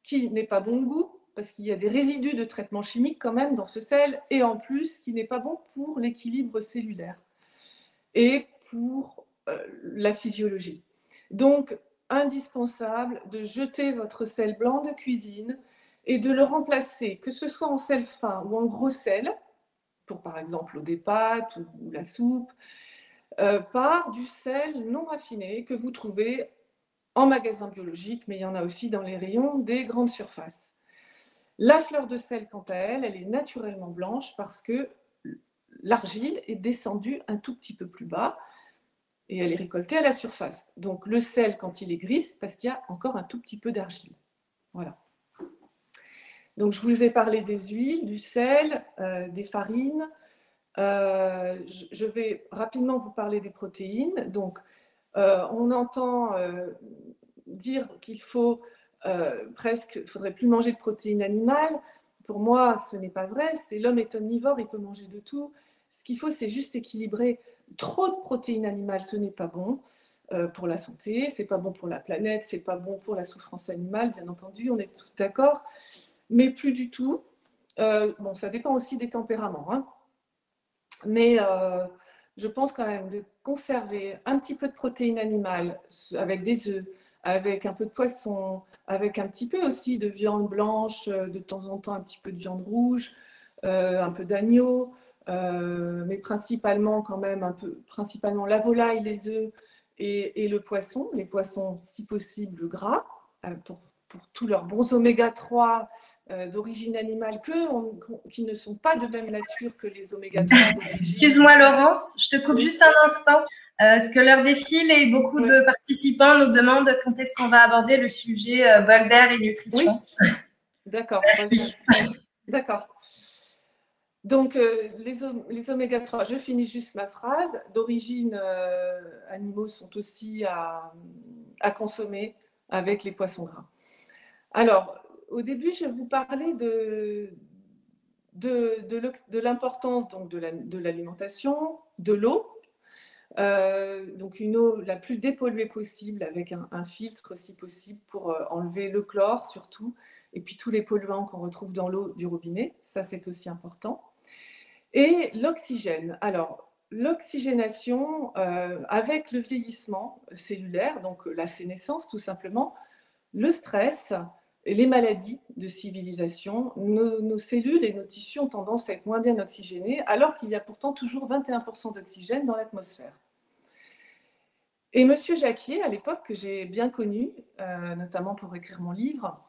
B: qui n'est pas bon goût, parce qu'il y a des résidus de traitement chimique quand même dans ce sel, et en plus qui n'est pas bon pour l'équilibre cellulaire et pour la physiologie. Donc, indispensable de jeter votre sel blanc de cuisine et de le remplacer, que ce soit en sel fin ou en gros sel, pour par exemple l'eau des pâtes ou la soupe, par du sel non raffiné que vous trouvez en magasin biologique, mais il y en a aussi dans les rayons des grandes surfaces. La fleur de sel, quant à elle, elle est naturellement blanche parce que l'argile est descendue un tout petit peu plus bas et elle est récoltée à la surface. Donc le sel, quand il est gris, c'est parce qu'il y a encore un tout petit peu d'argile. Voilà. Donc je vous ai parlé des huiles, du sel, des farines. Je vais rapidement vous parler des protéines. Donc on entend dire qu'il faut faudrait plus manger de protéines animales. Pour moi, ce n'est pas vrai. L'homme est omnivore, il peut manger de tout. Ce qu'il faut, c'est juste équilibrer. Trop de protéines animales, ce n'est pas bon pour la santé, c'est pas bon pour la planète, c'est pas bon pour la souffrance animale, bien entendu, on est tous d'accord. Mais plus du tout. Bon, ça dépend aussi des tempéraments, hein. Mais je pense quand même de conserver un petit peu de protéines animales avec des œufs, avec un peu de poisson, avec un petit peu aussi de viande blanche, de temps en temps un petit peu de viande rouge, un peu d'agneau, mais principalement quand même principalement la volaille, les œufs et le poisson, les poissons si possible gras, pour tous leurs bons oméga 3 d'origine animale qui ne sont pas de même nature que les oméga 3 d'origine.
A: Excuse-moi Laurence, je te coupe juste un instant. Parce que l'heure défile et beaucoup de participants nous demandent quand est-ce qu'on va aborder le sujet bol d'air et nutrition.
B: Oui, d'accord. D'accord. Donc, les oméga 3, je finis juste ma phrase, d'origine animaux sont aussi à consommer avec les poissons gras. Alors, au début, je vais vous parler de l'importance de l'alimentation, de l'eau. Donc une eau la plus dépolluée possible avec un filtre si possible pour enlever le chlore surtout, et puis tous les polluants qu'on retrouve dans l'eau du robinet, ça c'est aussi important. Et l'oxygène. Alors, l'oxygénation avec le vieillissement cellulaire, donc la sénescence tout simplement, le stress et les maladies de civilisation, nos cellules et nos tissus ont tendance à être moins bien oxygénés, alors qu'il y a pourtant toujours 21% d'oxygène dans l'atmosphère. Et M. Jacquier, à l'époque, que j'ai bien connu, notamment pour écrire mon livre,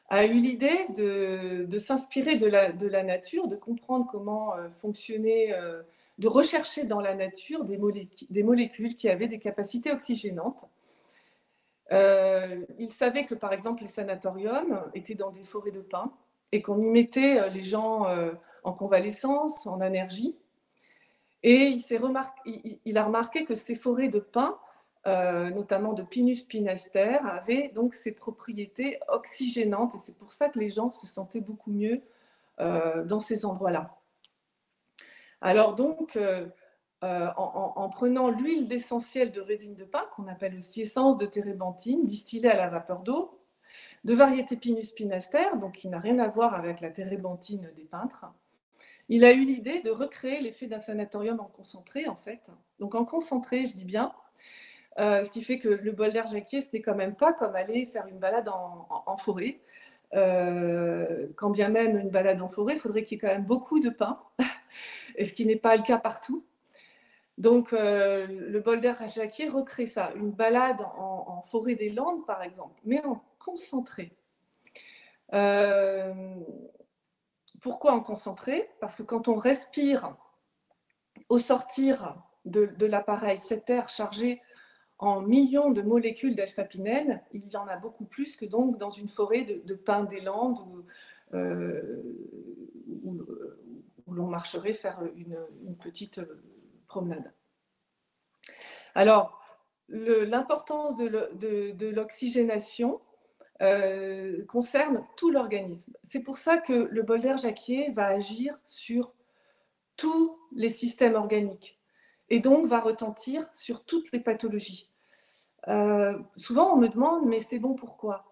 B: a eu l'idée de s'inspirer de la nature, de comprendre comment fonctionner, de rechercher dans la nature des molécules qui avaient des capacités oxygénantes. Il savait que, par exemple, les sanatoriums étaient dans des forêts de pins et qu'on y mettait les gens en convalescence, en anergie. Et il a remarqué que ces forêts de pins, notamment de Pinus pinaster, avaient donc ces propriétés oxygénantes. Et c'est pour ça que les gens se sentaient beaucoup mieux dans ces endroits-là. Alors donc, en prenant l'huile d'essentiel de résine de pin, qu'on appelle aussi essence de térébenthine, distillée à la vapeur d'eau, de variété Pinus pinaster, donc qui n'a rien à voir avec la térébenthine des peintres, il a eu l'idée de recréer l'effet d'un sanatorium en concentré, en fait. Donc en concentré, je dis bien, ce qui fait que le bol d'air Jacquier, ce n'est quand même pas comme aller faire une balade en forêt. Quand bien même une balade en forêt, il faudrait qu'il y ait quand même beaucoup de pins, et ce qui n'est pas le cas partout. Donc, le bol d'air Jacquier recrée ça, une balade en forêt des Landes, par exemple, mais en concentré. Pourquoi en concentré? Parce que quand on respire au sortir de l'appareil cet air chargé en millions de molécules d'alpha-pinène, il y en a beaucoup plus que donc dans une forêt de pins des Landes où l'on marcherait faire une petite promenade. Alors, l'importance de l'oxygénation concerne tout l'organisme. C'est pour ça que le bol d'air Jacquier va agir sur tous les systèmes organiques et donc va retentir sur toutes les pathologies. Souvent, on me demande, mais c'est bon pourquoi?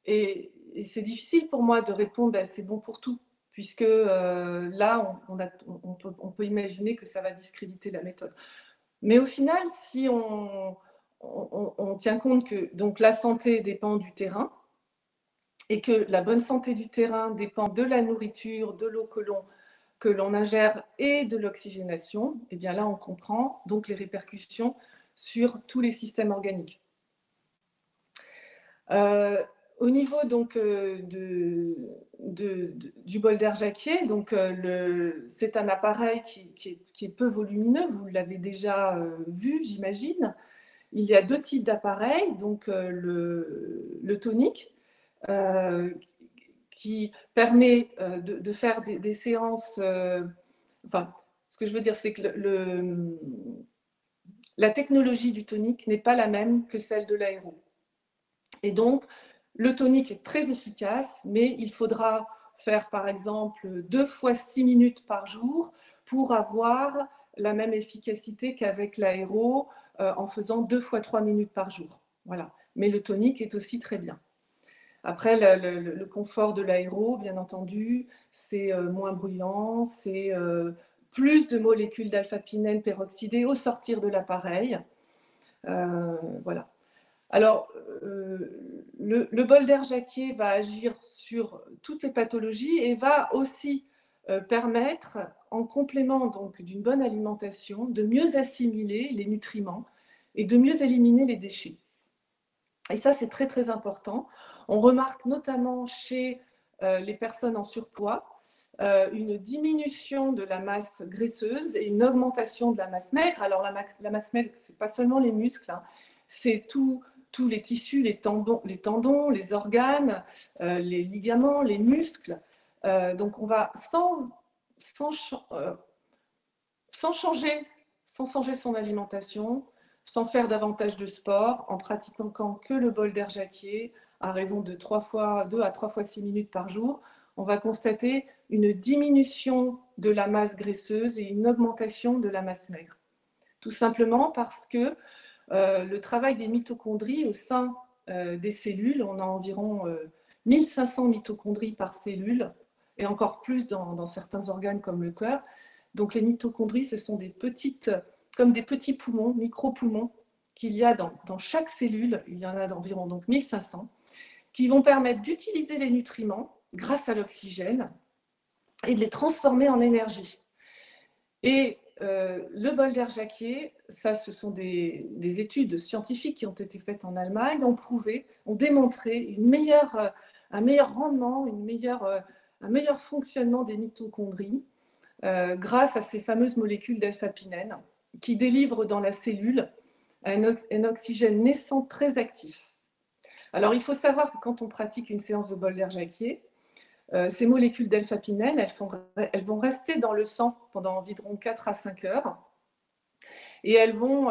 B: Et et c'est difficile pour moi de répondre ben, c'est bon pour tout, puisque là, on peut imaginer que ça va discréditer la méthode. Mais au final, si on tient compte que donc, la santé dépend du terrain et que la bonne santé du terrain dépend de la nourriture, de l'eau que l'on ingère et de l'oxygénation, et bien là, on comprend donc les répercussions sur tous les systèmes organiques. Au niveau donc, du bol d'air Jacquier, donc, c'est un appareil qui est peu volumineux, vous l'avez déjà vu, j'imagine. Il y a deux types d'appareils, donc le tonique, qui permet de faire des séances. Enfin, ce que je veux dire, c'est que la technologie du tonique n'est pas la même que celle de l'aéro. Et donc, le tonique est très efficace, mais il faudra faire par exemple 2 fois 6 minutes par jour pour avoir la même efficacité qu'avec l'aéro en faisant 2 fois 3 minutes par jour. Voilà. Mais le tonique est aussi très bien. Après, le confort de l'aéro, bien entendu, c'est moins bruyant, c'est plus de molécules d'alpha-pinène peroxydées au sortir de l'appareil. Voilà. Alors, le bol d'air Jacquier va agir sur toutes les pathologies et va aussi permettre, en complément donc d'une bonne alimentation, de mieux assimiler les nutriments et de mieux éliminer les déchets. Et ça, c'est très, très important. On remarque notamment chez les personnes en surpoids une diminution de la masse graisseuse et une augmentation de la masse maigre. Alors, la masse maigre, ce n'est pas seulement les muscles, hein, c'est tous les tissus, les tendons, les organes, les ligaments, les muscles. Donc, on va, sans changer son alimentation, sans faire davantage de sport, en pratiquant que le bol d'air Jacquier, à raison de 2 à 3 fois 6 minutes par jour, on va constater une diminution de la masse graisseuse et une augmentation de la masse maigre. Tout simplement parce que le travail des mitochondries au sein des cellules, on a environ 1500 mitochondries par cellule, et encore plus dans certains organes comme le cœur. Donc les mitochondries, ce sont comme des petits poumons, micro-poumons, qu'il y a dans chaque cellule, il y en a d'environ donc 1500, qui vont permettre d'utiliser les nutriments grâce à l'oxygène et de les transformer en énergie. Et le bol d'air Jacquier, ça, ce sont des études scientifiques qui ont été faites en Allemagne, ont démontré un meilleur rendement, un meilleur fonctionnement des mitochondries grâce à ces fameuses molécules d'alpha-pinène qui délivrent dans la cellule un oxygène naissant très actif. Alors, il faut savoir que quand on pratique une séance de bol d'air Jacquier, ces molécules d'alpha-pinène, elles vont rester dans le sang pendant environ 4 à 5 heures et elles vont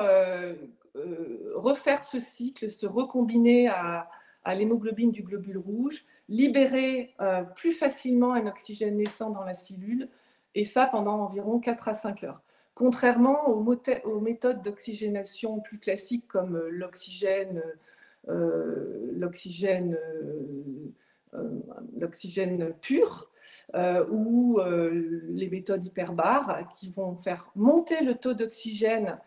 B: refaire ce cycle, se recombiner à l'hémoglobine du globule rouge, libérer plus facilement un oxygène naissant dans la cellule, et ça pendant environ 4 à 5 heures. Contrairement aux méthodes d'oxygénation plus classiques comme l'oxygène pur ou les méthodes hyperbares qui vont faire monter le taux d'oxygène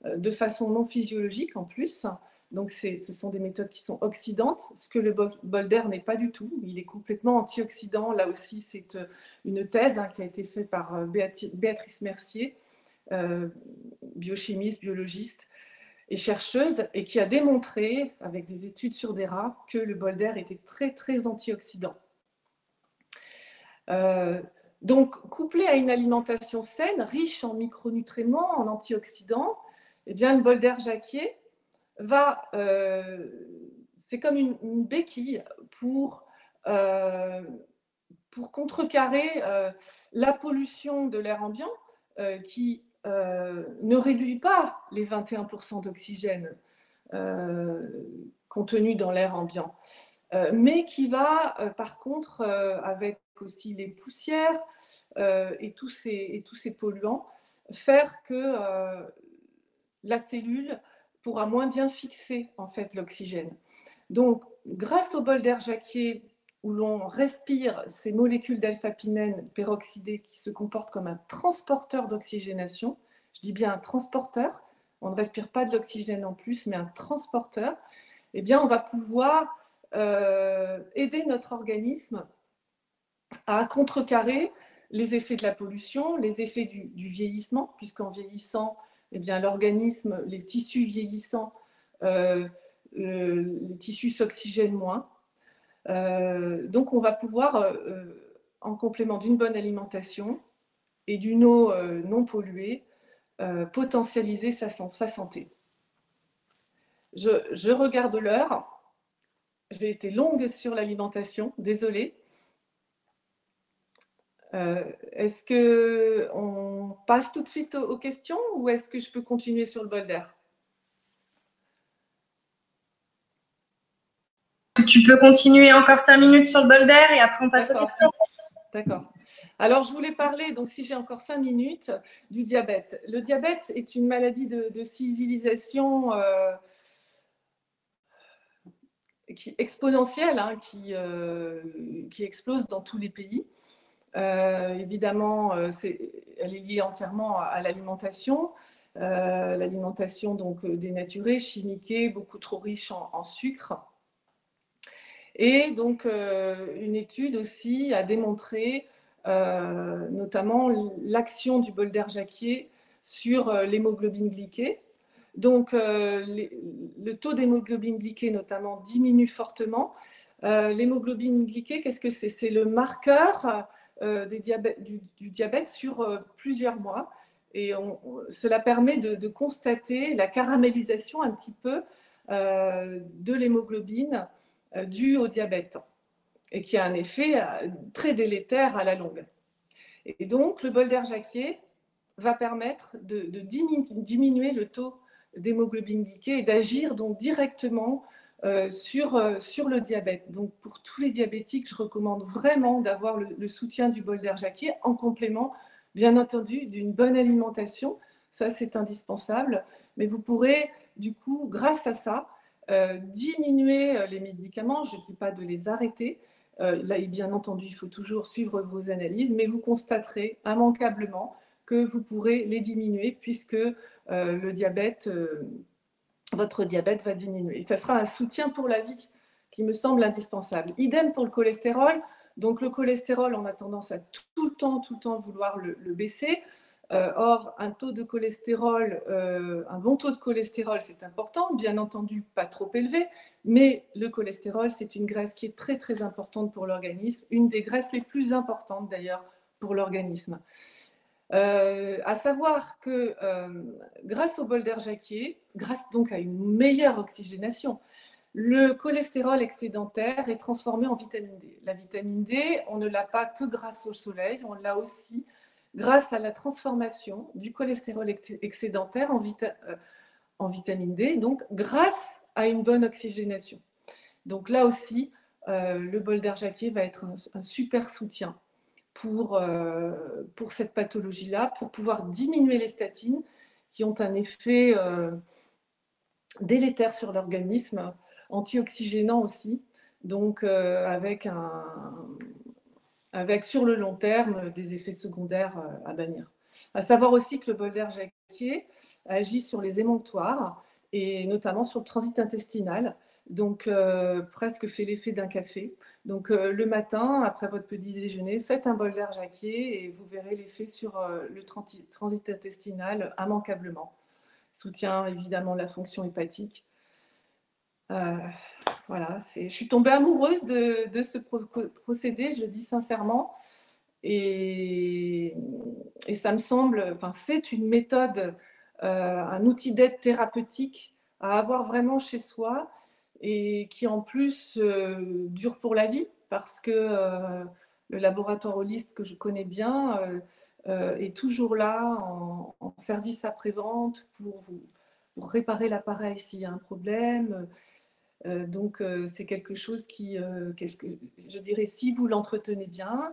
B: de façon non physiologique en plus. Donc ce sont des méthodes qui sont oxydantes, ce que le bol d'air n'est pas du tout. Il est complètement antioxydant. Là aussi, c'est une thèse qui a été faite par Béatrice Mercier, biochimiste, biologiste et chercheuse, et qui a démontré, avec des études sur des rats, que le bol d'air était très, très antioxydant. Donc, couplé à une alimentation saine, riche en micronutriments, en antioxydants, eh bien, le bol d'air Jacquier c'est comme une béquille pour contrecarrer la pollution de l'air ambiant qui ne réduit pas les 21% d'oxygène contenus dans l'air ambiant, mais qui va par contre, avec aussi les poussières et tous ces polluants, faire que la cellule pourra moins bien fixer en fait l'oxygène. Donc, grâce au bol d'air Jacquier, où l'on respire ces molécules d'alpha-pinène peroxydées qui se comportent comme un transporteur d'oxygénation. Je dis bien un transporteur, on ne respire pas de l'oxygène en plus, mais un transporteur. Eh bien, on va pouvoir aider notre organisme à contrecarrer les effets de la pollution, les effets du vieillissement, puisqu'en vieillissant, eh bien, l'organisme, les tissus vieillissants, les tissus s'oxygènent moins. Donc, on va pouvoir, en complément d'une bonne alimentation et d'une eau non polluée, potentialiser sa santé. Je regarde l'heure. J'ai été longue sur l'alimentation, désolée. Est-ce qu'on passe tout de suite aux questions ou est-ce que je peux continuer sur le bol d'air?
A: Tu peux continuer encore 5 minutes sur le bol d'air et après on passe aux questions.
B: D'accord. Alors, je voulais parler, donc si j'ai encore 5 minutes, du diabète. Le diabète est une maladie de civilisation exponentielle, hein, qui explose dans tous les pays. Évidemment, elle est liée entièrement à l'alimentation. L'alimentation donc dénaturée, chimiquée, beaucoup trop riche en sucre. Et donc, une étude aussi a démontré notamment l'action du bol d'air Jacquier sur l'hémoglobine glyquée. Donc, le taux d'hémoglobine glyquée notamment diminue fortement. L'hémoglobine glyquée, qu'est-ce que c'est? C'est le marqueur du diabète sur plusieurs mois. Et cela permet de constater la caramélisation un petit peu de l'hémoglobine due au diabète et qui a un effet très délétère à la longue. Et donc, le bol d'air Jacquier va permettre de diminuer le taux d'hémoglobine glyquée et d'agir donc directement sur le diabète. Donc, pour tous les diabétiques, je recommande vraiment d'avoir le soutien du bol d'air Jacquier en complément, bien entendu, d'une bonne alimentation. Ça, c'est indispensable. Mais vous pourrez, du coup, grâce à ça, diminuer les médicaments. Je ne dis pas de les arrêter. Là, bien entendu, il faut toujours suivre vos analyses, mais vous constaterez immanquablement que vous pourrez les diminuer puisque le diabète, votre diabète va diminuer. Et ça sera un soutien pour la vie qui me semble indispensable. Idem pour le cholestérol. Donc le cholestérol, on a tendance à tout le temps vouloir le baisser. Or, un taux de cholestérol, un bon taux de cholestérol, c'est important, bien entendu pas trop élevé, mais le cholestérol, c'est une graisse qui est très très importante pour l'organisme, une des graisses les plus importantes d'ailleurs pour l'organisme. À savoir que grâce au bol d'air Jacquier, grâce donc à une meilleure oxygénation, le cholestérol excédentaire est transformé en vitamine D. La vitamine D, on ne l'a pas que grâce au soleil, on l'a aussi grâce à la transformation du cholestérol excédentaire en vitamine D, donc grâce à une bonne oxygénation. Donc là aussi, le bol d'air Jacquier va être un super soutien pour cette pathologie-là, pour pouvoir diminuer les statines qui ont un effet délétère sur l'organisme, antioxygénant aussi, donc avec sur le long terme des effets secondaires à bannir. À savoir aussi que le bol d'air Jacquier agit sur les émonctoires et notamment sur le transit intestinal, donc presque fait l'effet d'un café. Donc le matin, après votre petit déjeuner, faites un bol d'air Jacquier et vous verrez l'effet sur le transit intestinal immanquablement. Soutient évidemment la fonction hépatique. Voilà, je suis tombée amoureuse de ce procédé, je le dis sincèrement, et ça me semble, enfin, c'est une méthode, un outil d'aide thérapeutique à avoir vraiment chez soi et qui en plus dure pour la vie parce que le laboratoire Holist que je connais bien est toujours là en service après-vente pour réparer l'appareil s'il y a un problème. Donc, c'est quelque chose qui, je dirais, si vous l'entretenez bien,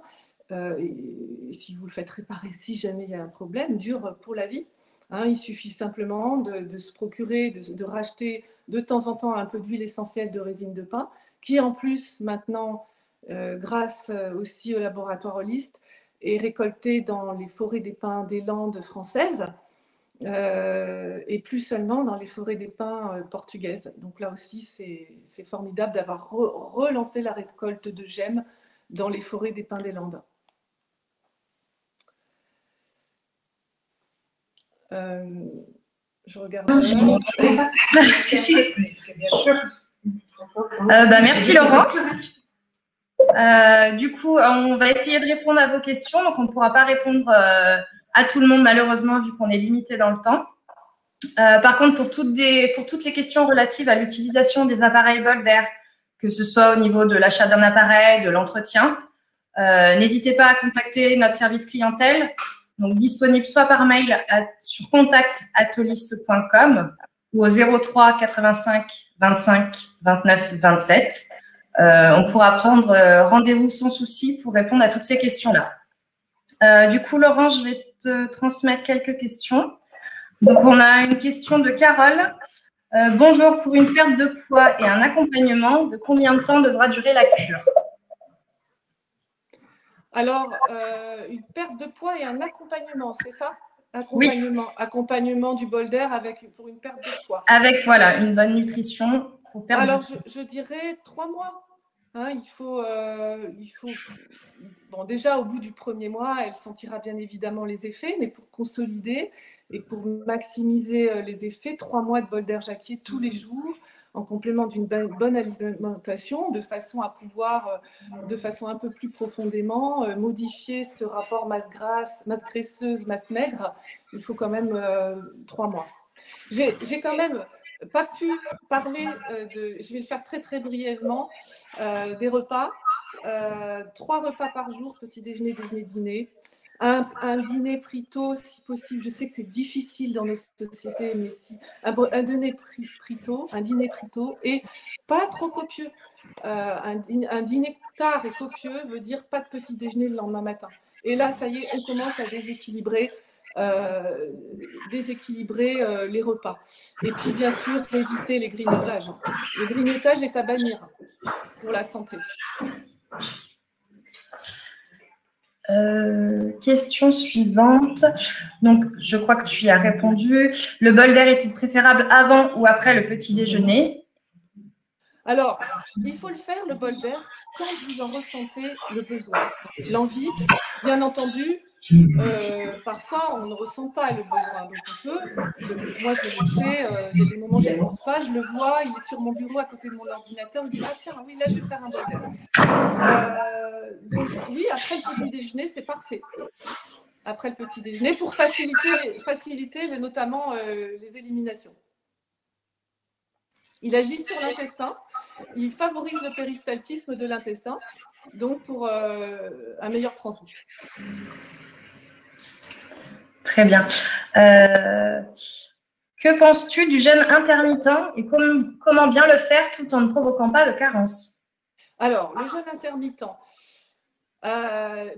B: et si vous le faites réparer si jamais il y a un problème, dure pour la vie. Hein, il suffit simplement de se procurer, de racheter de temps en temps un peu d'huile essentielle de résine de pin, qui en plus maintenant grâce aussi au laboratoire Holist, est récolté dans les forêts des pins des Landes françaises et plus seulement dans les forêts des pins portugaises. Donc là aussi, c'est formidable d'avoir relancé la récolte de gemmes dans les forêts des pins des Landes. Je regarde.
A: Merci Laurence. Du coup, on va essayer de répondre à vos questions. Donc, on ne pourra pas répondre à tout le monde, malheureusement, vu qu'on est limité dans le temps. Par contre, pour toutes les questions relatives à l'utilisation des appareils Bolder, que ce soit au niveau de l'achat d'un appareil, de l'entretien, n'hésitez pas à contacter notre service clientèle, donc disponible soit par mail sur contact@holist.com ou au 03 85 25 29 27. On pourra prendre rendez-vous sans souci pour répondre à toutes ces questions-là. Du coup, Laurent, je vais te transmettre quelques questions. Donc, on a une question de Carole. Bonjour, pour une perte de poids et un accompagnement, de combien de temps devra durer la cure?
B: Alors, une perte de poids et un accompagnement, c'est ça?
A: Accompagnement,
B: oui. Accompagnement du Bolder pour une perte de poids.
A: Avec, voilà, une bonne nutrition pour perdre.
B: Alors, je dirais 3 mois. Hein, il faut bon, déjà, au bout du premier mois, elle sentira bien évidemment les effets, mais pour consolider et pour maximiser les effets, 3 mois de Bolder Jacquier tous les jours, en complément d'une bonne alimentation, de façon à pouvoir, de façon un peu plus profondément, modifier ce rapport masse graisseuse, masse maigre. Il faut quand même 3 mois. J'ai quand même pas pu parler je vais le faire très très brièvement, des repas. 3 repas par jour, petit déjeuner, déjeuner, dîner. Un dîner pris tôt, si possible. Je sais que c'est difficile dans nos sociétés, mais si un dîner pris tôt, et pas trop copieux. Un dîner tard et copieux veut dire pas de petit déjeuner le lendemain matin. Et là, ça y est, on commence à déséquilibrer les repas. Et puis, bien sûr, éviter les grignotages. Le grignotage est à bannir pour la santé.
A: Question suivante. Donc, je crois que tu y as répondu. Le Bolder est-il préférable avant ou après le petit déjeuner?
B: Alors, il faut le faire, le Bolder, quand vous en ressentez le besoin. L'envie, bien entendu, parfois, on ne ressent pas le besoin. Donc, on peut, moi, je le sais, il y a des moments où je n'y pense pas, je le vois, il est sur mon bureau à côté de mon ordinateur, je me dis, ah tiens, oui, là, je vais faire un Bolder. Donc, oui, après le petit déjeuner, c'est parfait. Après le petit déjeuner, pour faciliter notamment les éliminations. Il agit sur l'intestin, il favorise le péristaltisme de l'intestin, donc pour un meilleur transit.
A: Très bien. Que penses-tu du jeûne intermittent et comment bien le faire tout en ne provoquant pas de carence?
B: Alors, le jeûne intermittent.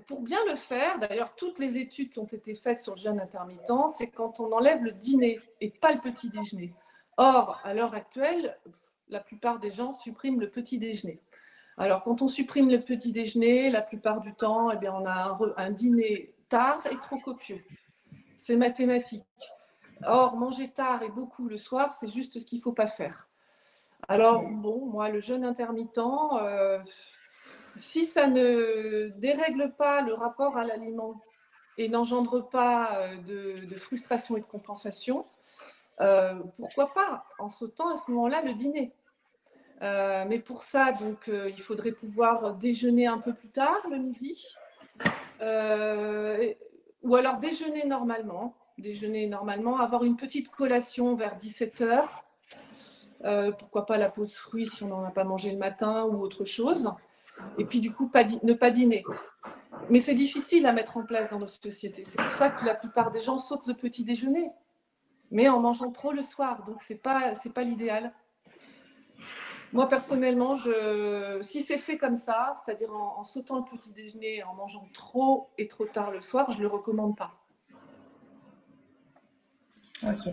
B: Pour bien le faire, d'ailleurs, toutes les études qui ont été faites sur le jeûne intermittent, c'est quand on enlève le dîner et pas le petit déjeuner. Or, à l'heure actuelle, la plupart des gens suppriment le petit déjeuner. Alors, quand on supprime le petit déjeuner, la plupart du temps, eh bien, on a un dîner tard et trop copieux. C'est mathématique. Or, manger tard et beaucoup le soir, c'est juste ce qu'il ne faut pas faire. Alors, bon, moi, le jeûne intermittent, si ça ne dérègle pas le rapport à l'aliment et n'engendre pas de frustration et de compensation, pourquoi pas, en sautant à ce moment-là le dîner. Mais pour ça, donc, il faudrait pouvoir déjeuner un peu plus tard, le midi, ou alors déjeuner normalement, avoir une petite collation vers 17h, pourquoi pas la pause fruits si on n'en a pas mangé le matin ou autre chose, et puis du coup, ne pas dîner. Mais c'est difficile à mettre en place dans nos sociétés. C'est pour ça que la plupart des gens sautent le petit déjeuner, mais en mangeant trop le soir, donc c'est pas l'idéal. Moi, personnellement, si c'est fait comme ça, c'est-à-dire en sautant le petit déjeuner et en mangeant trop et trop tard le soir, je ne le recommande pas.
A: Ok.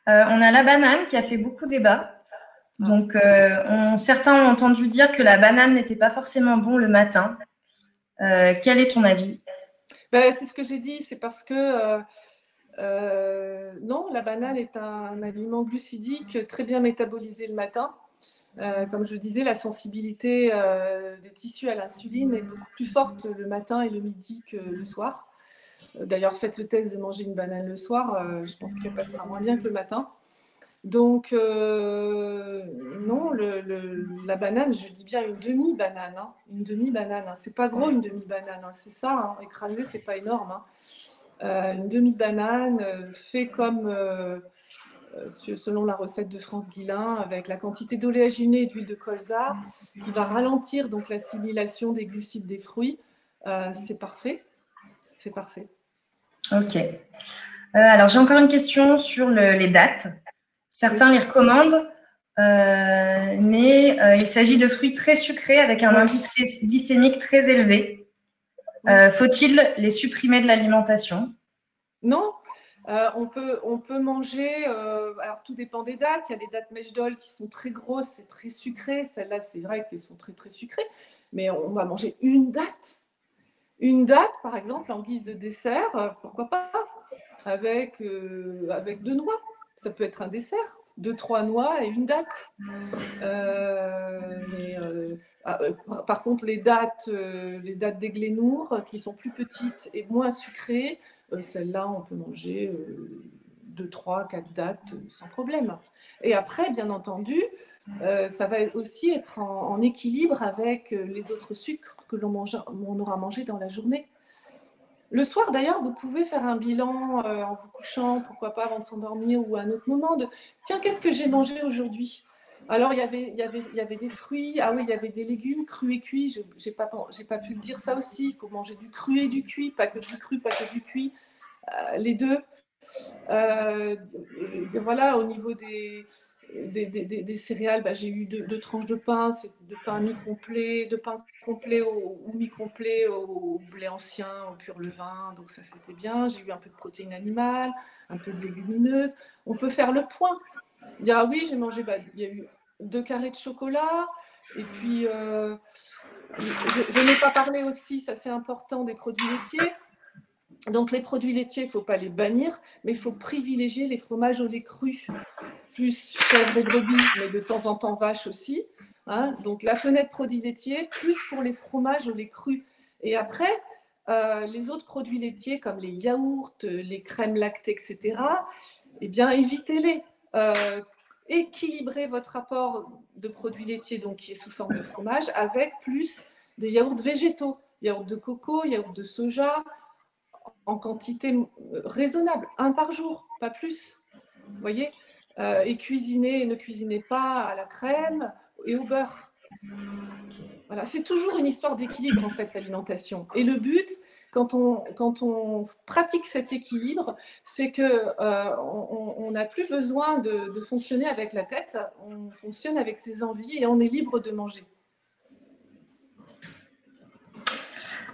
A: On a la banane qui a fait beaucoup débat. Donc, certains ont entendu dire que la banane n'était pas forcément bon le matin. Quel est ton avis?
B: Ben, c'est ce que j'ai dit, c'est parce que non, la banane est un aliment glucidique très bien métabolisé le matin. Comme je le disais, la sensibilité des tissus à l'insuline est beaucoup plus forte le matin et le midi que le soir. D'ailleurs, faites le test de manger une banane le soir, je pense qu'elle passera moins bien que le matin. Donc, non, la banane, je dis bien une demi-banane. Hein, une demi-banane, hein, c'est pas gros une demi-banane, hein, c'est ça, hein, écrasé, c'est pas énorme. Hein. Une demi-banane fait comme selon la recette de France Guillain, avec la quantité d'oléagineux et d'huile de colza, qui va ralentir donc l'assimilation des glucides des fruits. C'est parfait, c'est parfait.
A: Ok. Alors, j'ai encore une question sur les dattes. Certains les recommandent, mais il s'agit de fruits très sucrés avec un indice glycémique très élevé. Faut-il les supprimer de l'alimentation?
B: Non. On peut manger, alors tout dépend des dattes. Il y a les dattes Mechdol qui sont très grosses et très sucrées. Celles-là, c'est vrai qu'elles sont très très sucrées. Mais on va manger une date. Une date, par exemple, en guise de dessert, pourquoi pas, avec 2 noix. Ça peut être un dessert. 2-3 noix et une date. Par contre, les dates d'Eglénour, qui sont plus petites et moins sucrées, celles-là, on peut manger 2, 3, 4 dates sans problème. Et après, bien entendu, ça va aussi être en équilibre avec les autres sucres que l'on aura mangé dans la journée. Le soir, d'ailleurs, vous pouvez faire un bilan en vous couchant, pourquoi pas avant de s'endormir ou à un autre moment, de tiens, qu'est-ce que j'ai mangé aujourd'hui? Alors, il y avait des fruits, ah oui, il y avait des légumes crus et cuits, j'ai pas pu le dire ça aussi, il faut manger du cru et du cuit, pas que du cru, pas que du cuit, les deux. Voilà, au niveau des céréales, bah, j'ai eu deux tranches de pain, c'est de pain mi-complet, de pain complet ou mi-complet au blé ancien, au pur levain, donc ça c'était bien. J'ai eu un peu de protéines animales, un peu de légumineuses. On peut faire le point. Dire ah oui, j'ai mangé, bah, il y a eu 2 carrés de chocolat, et puis je n'ai pas parlé aussi, ça c'est important, des produits laitiers. Donc les produits laitiers, il ne faut pas les bannir, mais il faut privilégier les fromages au lait cru, plus chèvre et brebis, mais de temps en temps vache aussi. Hein. Donc la fenêtre produits laitiers, plus pour les fromages au lait cru. Et après, les autres produits laitiers comme les yaourts, les crèmes lactées, etc., eh bien évitez-les. Équilibrez votre apport de produits laitiers, donc qui est sous forme de fromage, avec plus des yaourts végétaux, yaourts de coco, yaourts de soja, en quantité raisonnable, 1 par jour, pas plus. Vous voyez, et ne cuisinez pas à la crème et au beurre. Voilà, c'est toujours une histoire d'équilibre en fait, l'alimentation. Et le but, quand on pratique cet équilibre, c'est que on n'a plus besoin de fonctionner avec la tête, on fonctionne avec ses envies et on est libre de manger.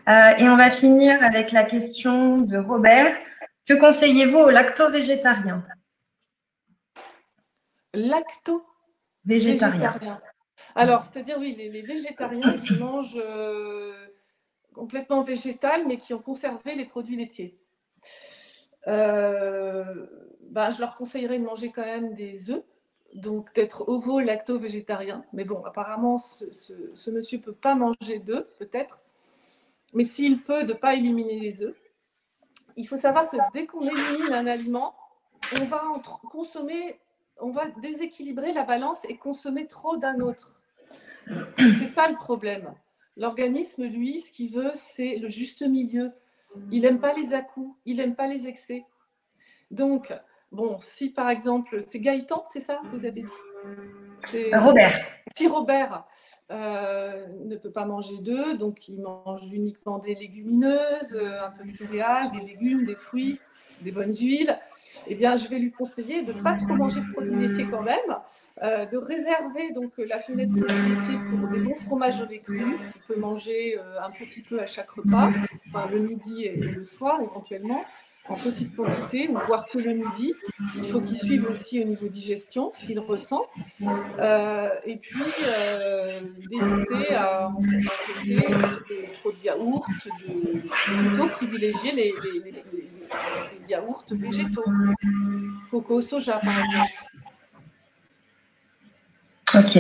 A: Et on va finir avec la question de Robert. Que conseillez-vous aux lacto-végétariens?
B: Lacto-végétariens. Alors, c'est-à-dire, oui, les végétariens qui mangent complètement végétal, mais qui ont conservé les produits laitiers. Je leur conseillerais de manger quand même des œufs, donc d'être ovo-lacto-végétarien. Mais bon, apparemment, ce monsieur ne peut pas manger d'œufs, peut-être. Mais s'il peut, de ne pas éliminer les œufs. Il faut savoir que dès qu'on élimine un aliment, on va déséquilibrer la balance et consommer trop d'un autre. C'est ça le problème. L'organisme, lui, ce qu'il veut, c'est le juste milieu. Il n'aime pas les à-coups, il n'aime pas les excès. Donc, bon, si par exemple, c'est Gaëtan, c'est ça que vous avez dit?
A: Robert.
B: Si Robert ne peut pas manger d'œufs, donc il mange uniquement des légumineuses, un peu de céréales, des légumes, des fruits, des bonnes huiles, eh bien, je vais lui conseiller de ne pas trop manger de produits laitiers quand même, de réserver donc la fenêtre de produits laitiers pour des bons fromages au lait cru, qu'il peut manger un petit peu à chaque repas, enfin, le midi et le soir éventuellement. en petite quantité, ou voire que le midi. Il faut qu'il suive aussi au niveau digestion, ce qu'il ressent. Et puis, d'éviter à emporter trop de yaourts, plutôt privilégier les yaourts végétaux, coco, soja par exemple.
A: Ok.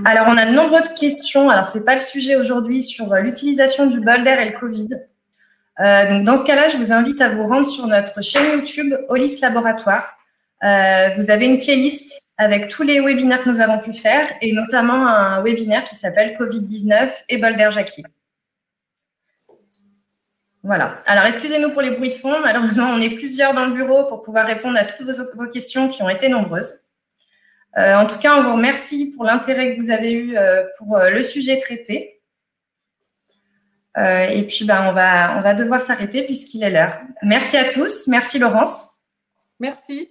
A: Alors, on a de nombreuses questions. Alors, ce n'est pas le sujet aujourd'hui sur l'utilisation du bol d'air et le Covid. Donc, dans ce cas-là, je vous invite à vous rendre sur notre chaîne YouTube Olis Laboratoire. Vous avez une playlist avec tous les webinaires que nous avons pu faire et notamment un webinaire qui s'appelle Covid-19 et bol d'air Jacquier. Voilà. Alors, excusez-nous pour les bruits de fond. Malheureusement, on est plusieurs dans le bureau pour pouvoir répondre à toutes vos questions qui ont été nombreuses. En tout cas, on vous remercie pour l'intérêt que vous avez eu pour le sujet traité. Et puis, on va devoir s'arrêter puisqu'il est l'heure. Merci à tous. Merci, Laurence.
B: Merci.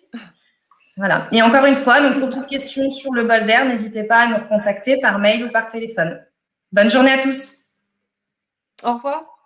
A: Voilà. Et encore une fois, donc pour toute question sur le bol d'air, n'hésitez pas à nous recontacter par mail ou par téléphone. Bonne journée à tous.
B: Au revoir.